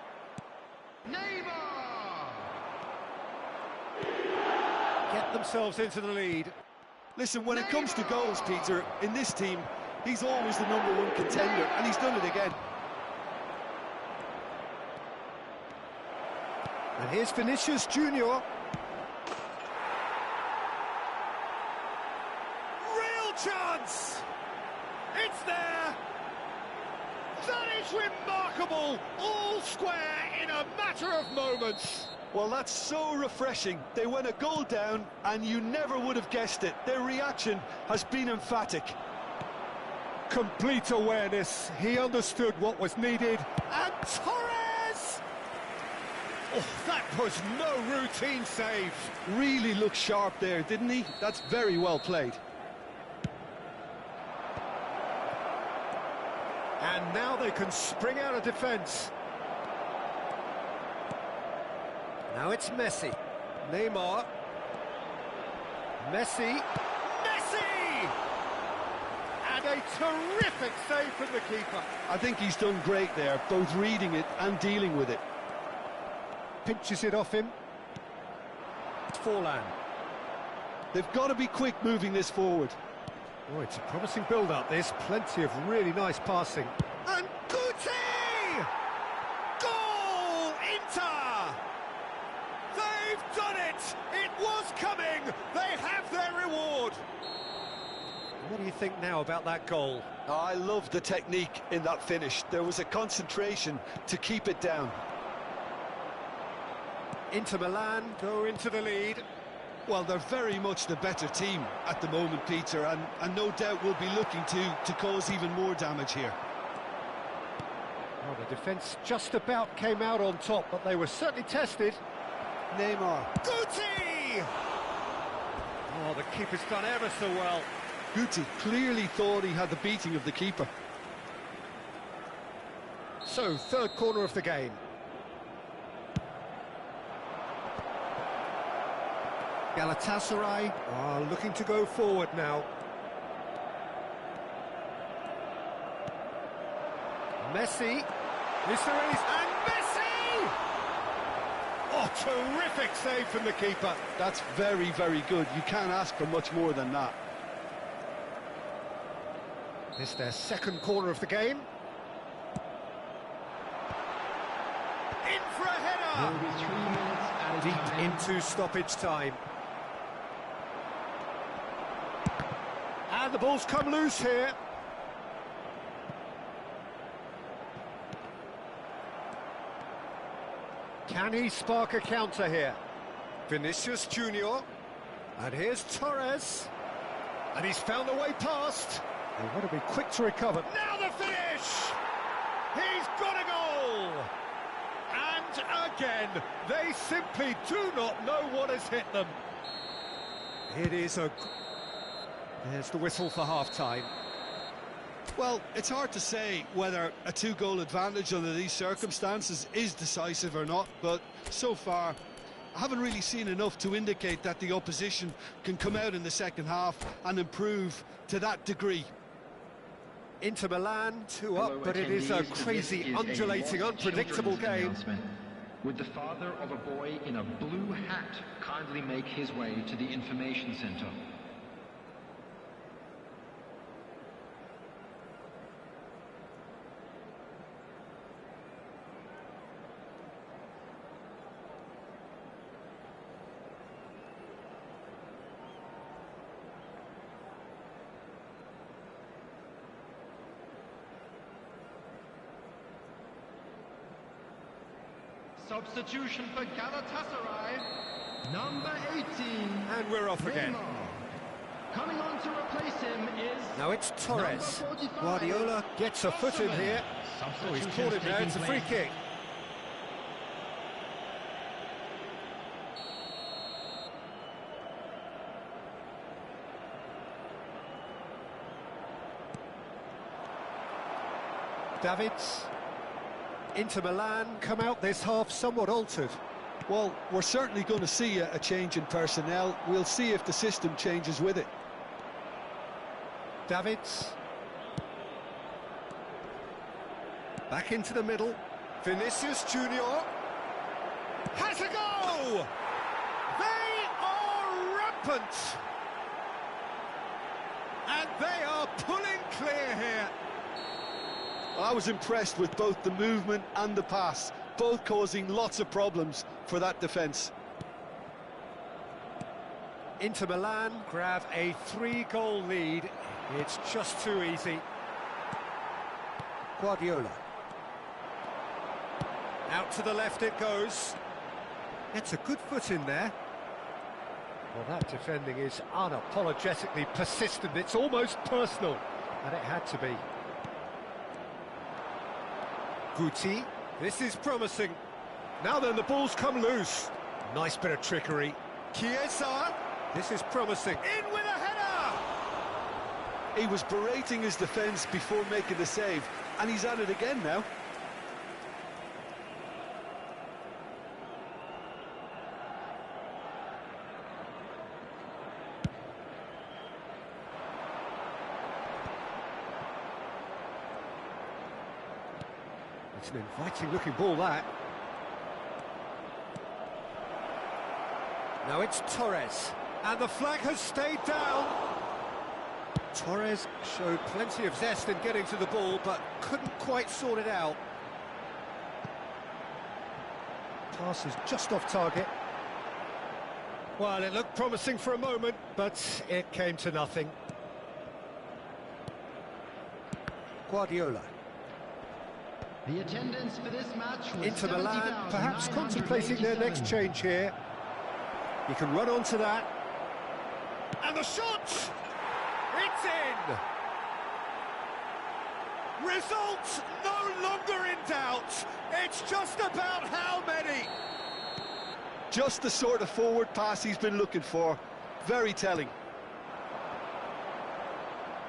Neymar! Get themselves into the lead. Listen, when it comes to goals, Peter, in this team, he's always the #1 contender, and he's done it again. And here's Vinicius Junior. Real chance! It's there! That is remarkable! All square in a matter of moments. Well, that's so refreshing. They went a goal down, and you never would have guessed it. Their reaction has been emphatic. Complete awareness. He understood what was needed. And Torres! Oh, that was no routine save. Really looked sharp there, didn't he? That's very well played. And now they can spring out of defence. Now it's Messi. Neymar. Messi. Messi! And a terrific save from the keeper. I think he's done great there, both reading it and dealing with it. Pinches it off him. Forlan. They've got to be quick moving this forward. Oh, it's a promising build-up, this. Plenty of really nice passing. And Guti! Goal! Inter! They've done it! It was coming! They have their reward! What do you think now about that goal? I love the technique in that finish. There was a concentration to keep it down. Inter Milan go into the lead. Well, they're very much the better team at the moment, Peter, and no doubt will be looking to cause even more damage here. Well, the defence just about came out on top, but they were certainly tested. Neymar. Guti! Oh, the keeper's done ever so well. Guti clearly thought he had the beating of the keeper. So, third corner of the game. Galatasaray are looking to go forward now. Messi. And Messi! Oh, terrific save from the keeper. That's very, very good. You can't ask for much more than that. It's their second corner of the game. In for a header! There will be 3 minutes added Deep time. into stoppage time. And the ball's come loose here. Can he spark a counter here? Vinicius Junior. And here's Torres. And he's found a way past. They want to be quick to recover. Now the finish! He's got a goal! And again, they simply do not know what has hit them. It is a... There's the whistle for half-time. Well, it's hard to say whether a 2-goal advantage under these circumstances is decisive or not, but so far I haven't really seen enough to indicate that the opposition can come out in the second half and improve to that degree. Inter Milan, 2 up, but it is a crazy, undulating, unpredictable game. Would the father of a boy in a blue hat kindly make his way to the information center? Substitution for Galatasaray, number 18. And we're off again. Neymar. Coming on to replace him is... Now it's Torres. number 45, Guardiola gets a foot in here. Oh, he's caught him there, it's a free kick. Davids. Inter Milan come out this half somewhat altered. Well, we're certainly going to see a change in personnel. We'll see if the system changes with it. Davids. Back into the middle. Vinicius Junior has a go! They are rampant! And they are pulling clear here. I was impressed with both the movement and the pass, both causing lots of problems for that defence. Inter Milan grab a 3-goal lead. It's just too easy. Guardiola. Out to the left it goes. It's a good foot in there. Well, that defending is unapologetically persistent. It's almost personal, and it had to be. Guti. This is promising. Now then, the ball's come loose. Nice bit of trickery. Chiesa. This is promising. In with a header! He was berating his defence before making the save, and he's at it again now. It's an inviting-looking ball, that. Now it's Torres. And the flag has stayed down. Torres showed plenty of zest in getting to the ball, but couldn't quite sort it out. Pass is just off target. Well, it looked promising for a moment, but it came to nothing. Guardiola. The attendance for this match was Inter Milan perhaps contemplating their next change here. He can run onto that. And the shot! It's in! Result no longer in doubt. It's just about how many. Just the sort of forward pass he's been looking for. Very telling.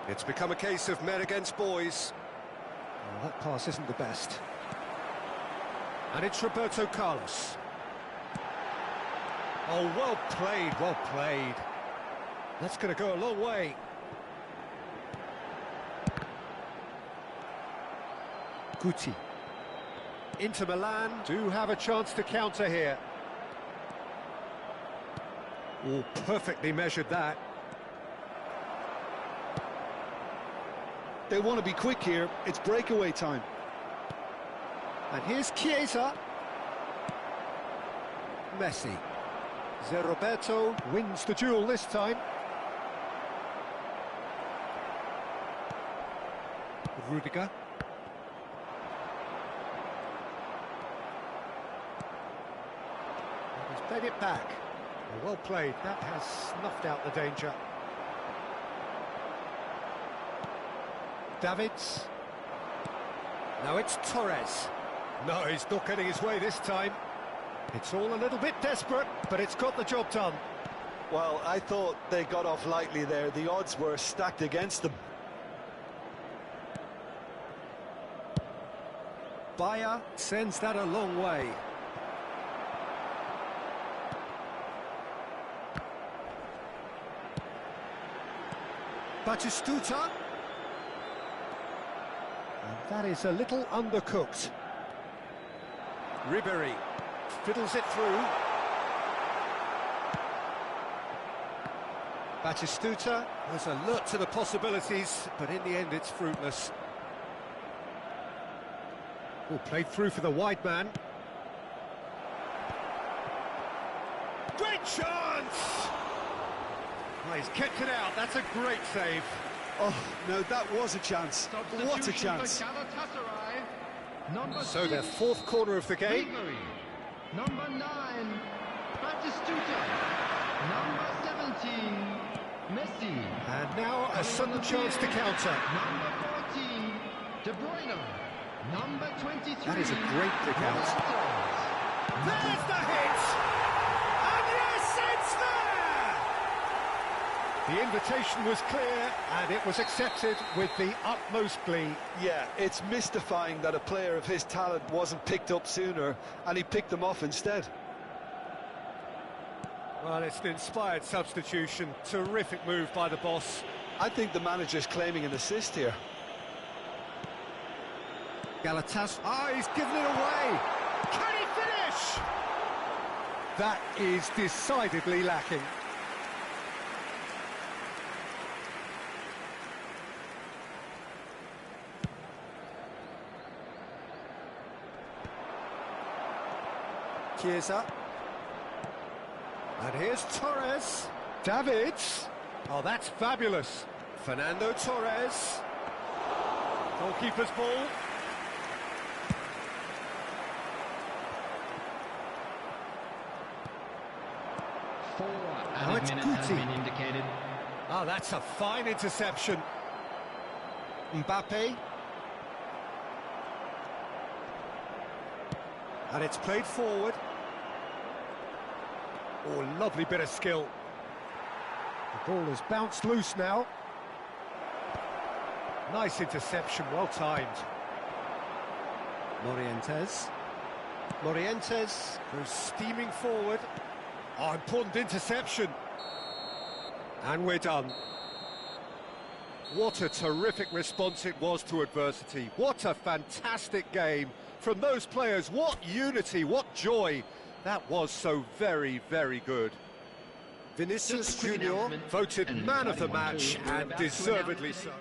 It's become a case of men against boys. Well, that pass isn't the best. And it's Roberto Carlos. Oh, well played, well played. That's going to go a long way. Guti. Inter Milan do have a chance to counter here. Oh, perfectly measured that. They want to be quick here. It's breakaway time. And here's Chiesa. Messi. Zé Roberto wins the duel this time. Rudiger. He's played it back. Well played. That has snuffed out the danger. Davids. Now it's Torres. No, he's not getting his way this time. It's all a little bit desperate, but it's got the job done. Well, I thought they got off lightly there. The odds were stacked against them. Bayer sends that a long way. Batistuta. And that is a little undercooked. Ribéry fiddles it through. Batistuta was alert to the possibilities, but in the end it's fruitless. Oh, played through for the wide man. Great chance! Oh, he's kept it out. That's a great save. Oh, no, that was a chance. What a chance. So their fourth corner of the game. Number 9, Batistuta. Number 17, Messi. And now a sudden chance to counter. Number 14, De Bruyne. Number 23. That is a great pick out. There's the hit! And yes, it's there! The invitation was clear, and it was accepted with the utmost glee. Yeah, it's mystifying that a player of his talent wasn't picked up sooner, and he picked them off instead. Well, it's an inspired substitution. Terrific move by the boss. I think the manager's claiming an assist here. Galatas. Oh, he's given it away. Can he finish? That is decidedly lacking. Chiesa. And here's Torres. Davids. Oh, that's fabulous. Fernando Torres. Goalkeeper's ball. Now it's Guti. Oh, that's a fine interception. Mbappe. And it's played forward. Oh, lovely bit of skill. The ball has bounced loose now. Nice interception, well timed. Morientes. Morientes goes steaming forward. Oh, important interception. And we're done. What a terrific response it was to adversity. What a fantastic game from those players. What unity, what joy. That was so very, very good. Vinicius Junior voted man of the match, and deservedly so.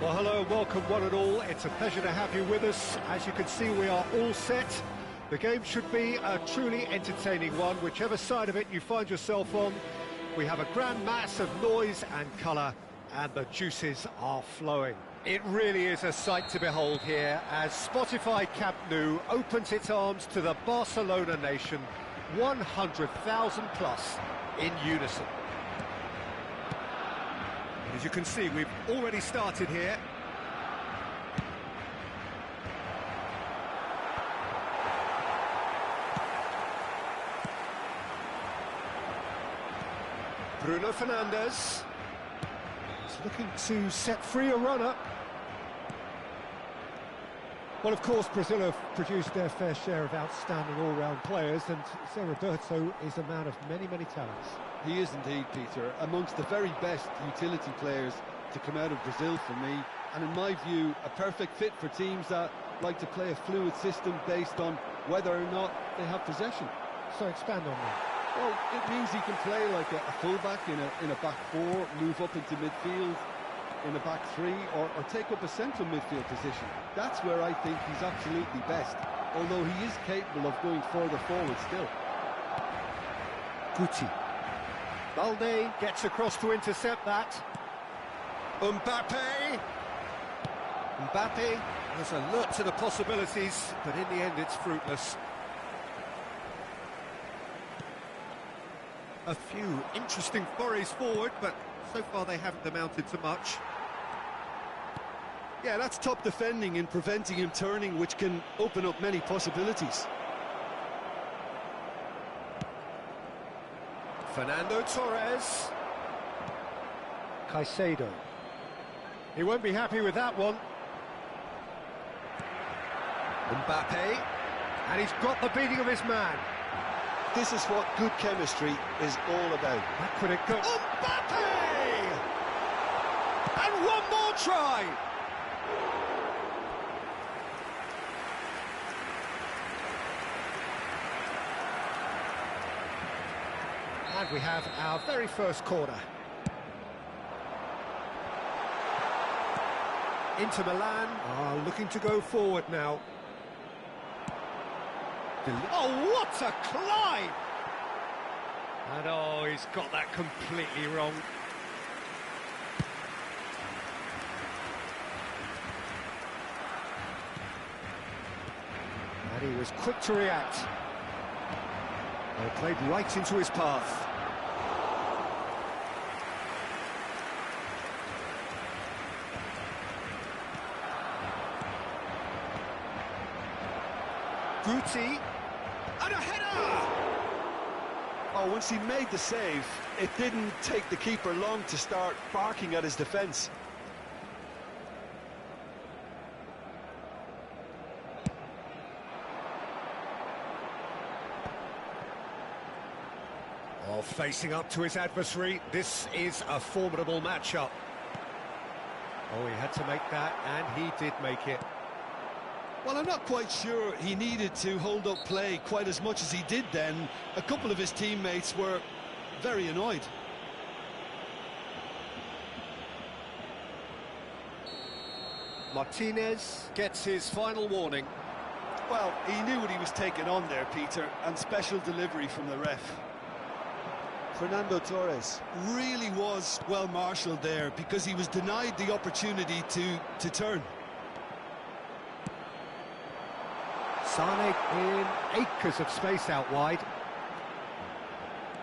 Well, hello and welcome one and all. It's a pleasure to have you with us. As you can see, we are all set. The game should be a truly entertaining one, whichever side of it you find yourself on. We have a grand mass of noise and colour, and the juices are flowing. It really is a sight to behold here as Spotify Camp Nou opens its arms to the Barcelona nation, 100,000 plus in unison. As you can see, we've already started here. Bruno Fernandes. He's looking to set free a runner. Well, of course, Brazil have produced their fair share of outstanding all-round players, and Zé Roberto is a man of many, many talents. He is indeed, Peter, amongst the very best utility players to come out of Brazil for me, and in my view, a perfect fit for teams that like to play a fluid system based on whether or not they have possession. So expand on that. Well, it means he can play like a fullback in a back four, move up into midfield in a back three, or take up a central midfield position. That's where I think he's absolutely best, although he is capable of going further forward still. Guti. Balde gets across to intercept that. Mbappe has alert to the possibilities, but in the end it's fruitless. A few interesting forays forward, but so far they haven't amounted to much. Yeah, that's top defending in preventing him turning, which can open up many possibilities. Fernando Torres. Caicedo. He won't be happy with that one. Mbappe. And he's got the beating of his man. This is what good chemistry is all about. That could it go. Mbappe! And one more try! And we have our very first corner. Inter Milan are looking to go forward now. Oh, what a climb! And oh, he's got that completely wrong. And he was quick to react. Well, played right into his path. Guti. And a header! Oh, once he made the save, it didn't take the keeper long to start barking at his defence. Oh, facing up to his adversary, this is a formidable matchup. Oh, he had to make that, and he did make it. Well, I'm not quite sure he needed to hold up play quite as much as he did then. A couple of his teammates were very annoyed. Martinez gets his final warning. Well, he knew what he was taking on there, Peter, and special delivery from the ref. Fernando Torres really was well marshalled there because he was denied the opportunity to turn. Sane in acres of space out wide.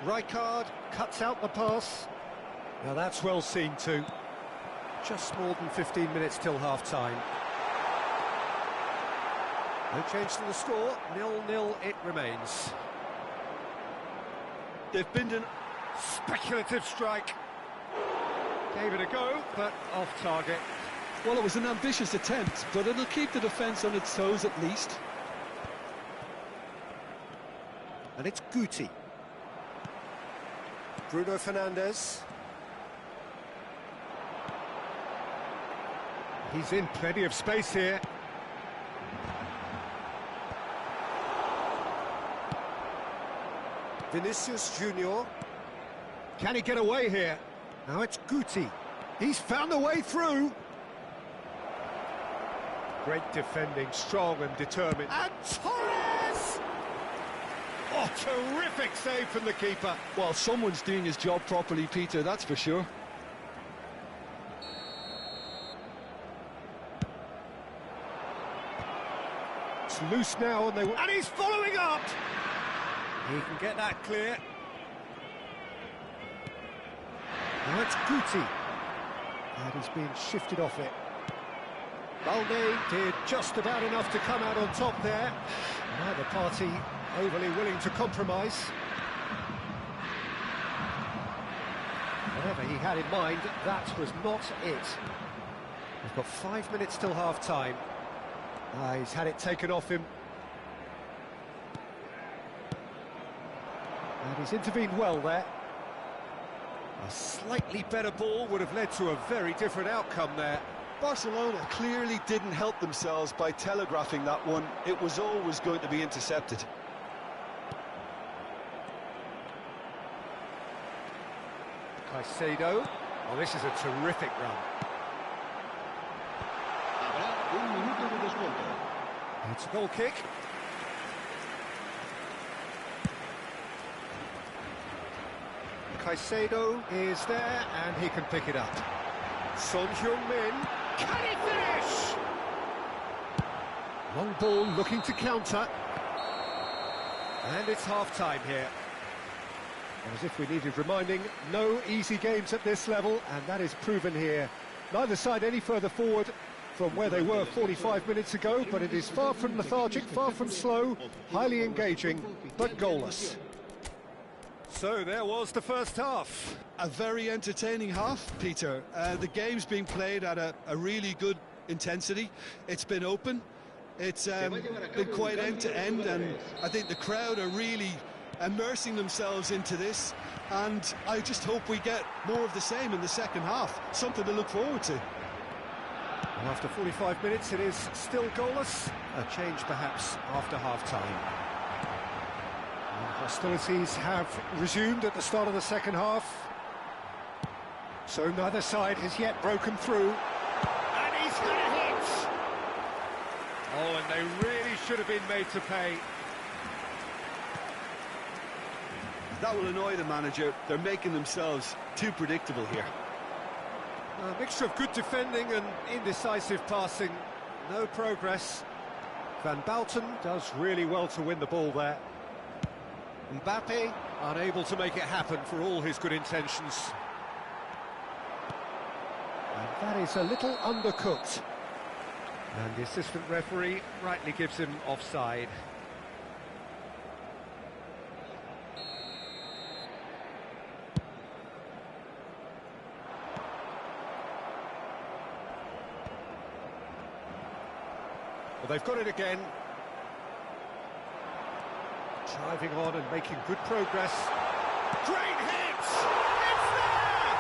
Rijkaard cuts out the pass. Now that's well seen too. Just more than 15 minutes till half-time. No change to the score, 0-0 it remains. They've been an speculative strike. Gave it a go, but off target. Well, it was an ambitious attempt, but it'll keep the defence on its toes at least. And it's Guti. Bruno Fernandes. He's in plenty of space here. Vinicius Junior. Can he get away here? Now it's Guti. He's found a way through. Great defending, strong and determined. And Torres! Oh, terrific save from the keeper. Well, someone's doing his job properly, Peter, that's for sure. It's loose now, and he's following up! He can get that clear. Now it's Guti. And he's being shifted off it. Balde did just about enough to come out on top there. Neither party overly willing to compromise. Whatever he had in mind, that was not it. We've got 5 minutes till half-time. He's had it taken off him. And he's intervened well there. A slightly better ball would have led to a very different outcome there. Barcelona clearly didn't help themselves by telegraphing that one. It was always going to be intercepted. Caicedo. Oh, this is a terrific run. Habrá un minuto de descuento. It's a goal kick. Caicedo is there, and he can pick it up. Son Heung-min, can he finish? Long ball looking to counter. And it's half-time here. As if we needed reminding, no easy games at this level, and that is proven here. Neither side any further forward from where they were 45 minutes ago, but it is far from lethargic, far from slow, highly engaging, but goalless. So there was the first half. A very entertaining half, Peter. The game's being played at a really good intensity. It's been open. It's been quite end-to-end, and I think the crowd are really immersing themselves into this, and I just hope we get more of the same in the second half. Something to look forward to. And after 45 minutes, it is still goalless. A change, perhaps, after half-time. Hostilities have resumed at the start of the second half. So neither side has yet broken through. And he's had a hit! Oh, and they really should have been made to pay. That will annoy the manager. They're making themselves too predictable here. A mixture of good defending and indecisive passing. No progress. Van Bouten does really well to win the ball there. Mbappe unable to make it happen for all his good intentions. And that is a little undercooked. And the assistant referee rightly gives him offside. Well, they've got it again. Driving on and making good progress. Great hit! It's there!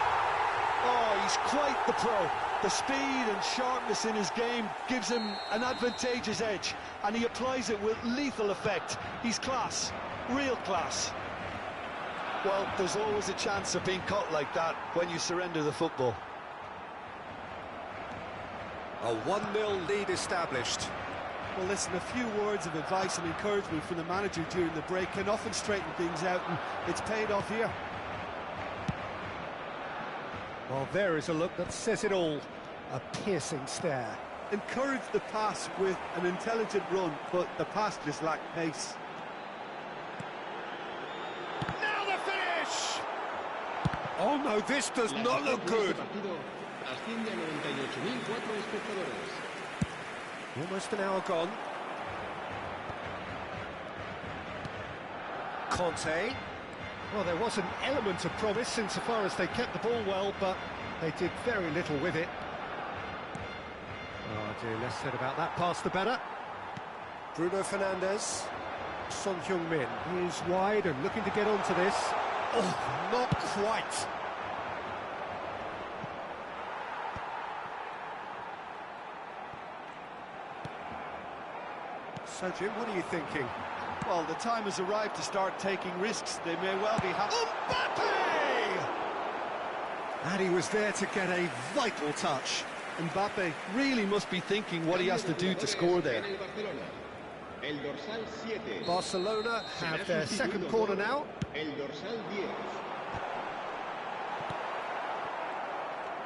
Oh, he's quite the pro. The speed and sharpness in his game gives him an advantageous edge, and he applies it with lethal effect. He's class, real class. Well, there's always a chance of being caught like that when you surrender the football. A 1-0 lead established. Well, listen, a few words of advice and encouragement from the manager during the break can often straighten things out, and it's paid off here. Well, there is a look that says it all. A piercing stare. Encourage the pass with an intelligent run, but the pass just lacked pace. Now the finish! Oh no, this does not look good. Asciende a 98.004 espectadores. Almost an hour gone. Conte. Well, there was an element of promise insofar as they kept the ball well, but they did very little with it. Oh dear, less said about that pass the better. Bruno Fernandes. Son Heung-min is wide and looking to get onto this. Oh, not quite. So, Jim, what are you thinking? Well, the time has arrived to start taking risks. They may well be Mbappe! And he was there to get a vital touch. Mbappe really must be thinking what he has to do to score there. El dorsal 7. Barcelona have their second corner now. El dorsal 10.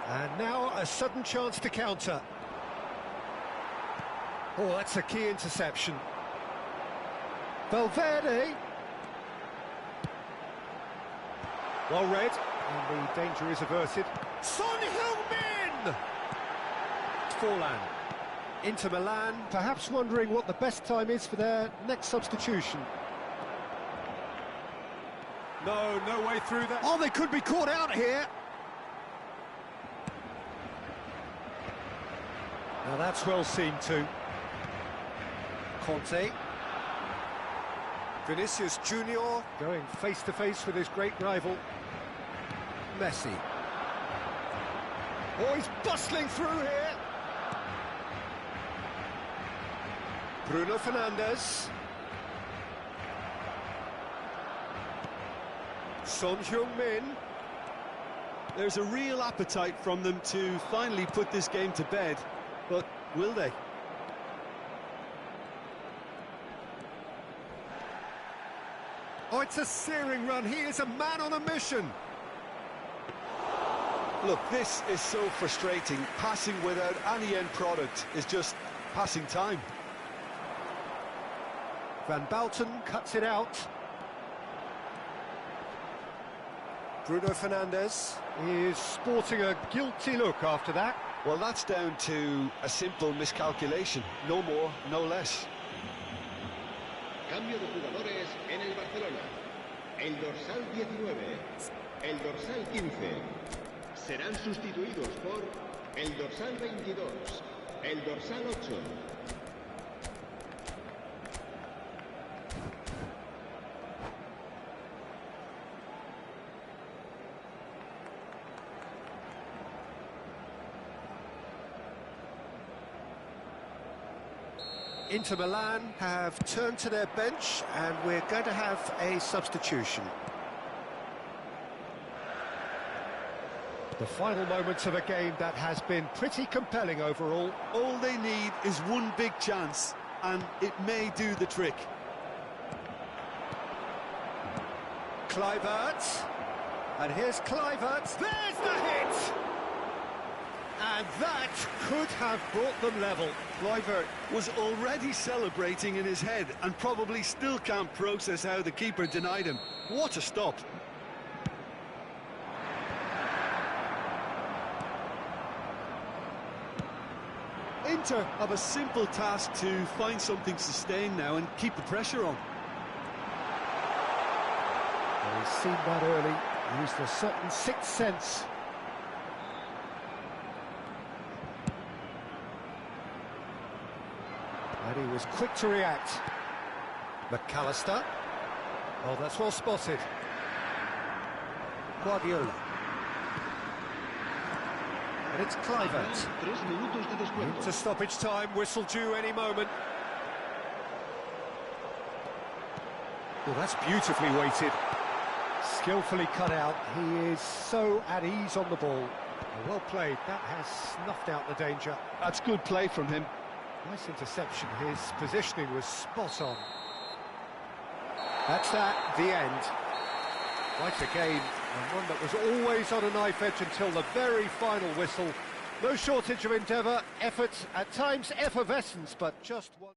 And now a sudden chance to counter. Oh, that's a key interception. Valverde. Well read, and the danger is averted. Son Heung-min! Forlan. Inter Milan, perhaps wondering what the best time is for their next substitution. No way through that. Oh, they could be caught out here. Now that's well seen too. Conte. Vinicius Junior going face to face with his great rival, Messi. Oh, he's bustling through here. Bruno Fernandes. Son Heung-min. There's a real appetite from them to finally put this game to bed, but will they? Oh, it's a searing run. He is a man on a mission. Look, this is so frustrating. Passing without any end product is just passing time. Van Balten cuts it out. Bruno Fernandes is sporting a guilty look after that. Well, that's down to a simple miscalculation. No more, no less. Cambio de jugadores en el Barcelona. El dorsal 19. El dorsal 15. Serán sustituidos por el dorsal 22. El dorsal 8. Inter Milan have turned to their bench and we're going to have a substitution. The final moments of a game that has been pretty compelling overall. All they need is one big chance, and it may do the trick. Kluivert. And here's Kluivert. There's the hit! And that could have brought them level. Kluivert was already celebrating in his head and probably still can't process how the keeper denied him. What a stop. Inter have a simple task to find something sustained now and keep the pressure on. Well, he's seen that early, used a certain sixth sense. And he was quick to react. McAllister. Oh, that's well spotted. Guardiola. And it's Kluivert. Into stoppage time, whistle due any moment. Well, that's beautifully weighted. Skillfully cut out. He is so at ease on the ball. Well played. That has snuffed out the danger. That's good play from him. Nice interception. His positioning was spot on. That's that, the end. Quite a game, and one that was always on a knife edge until the very final whistle. No shortage of endeavour, effort, at times effervescence, but just one...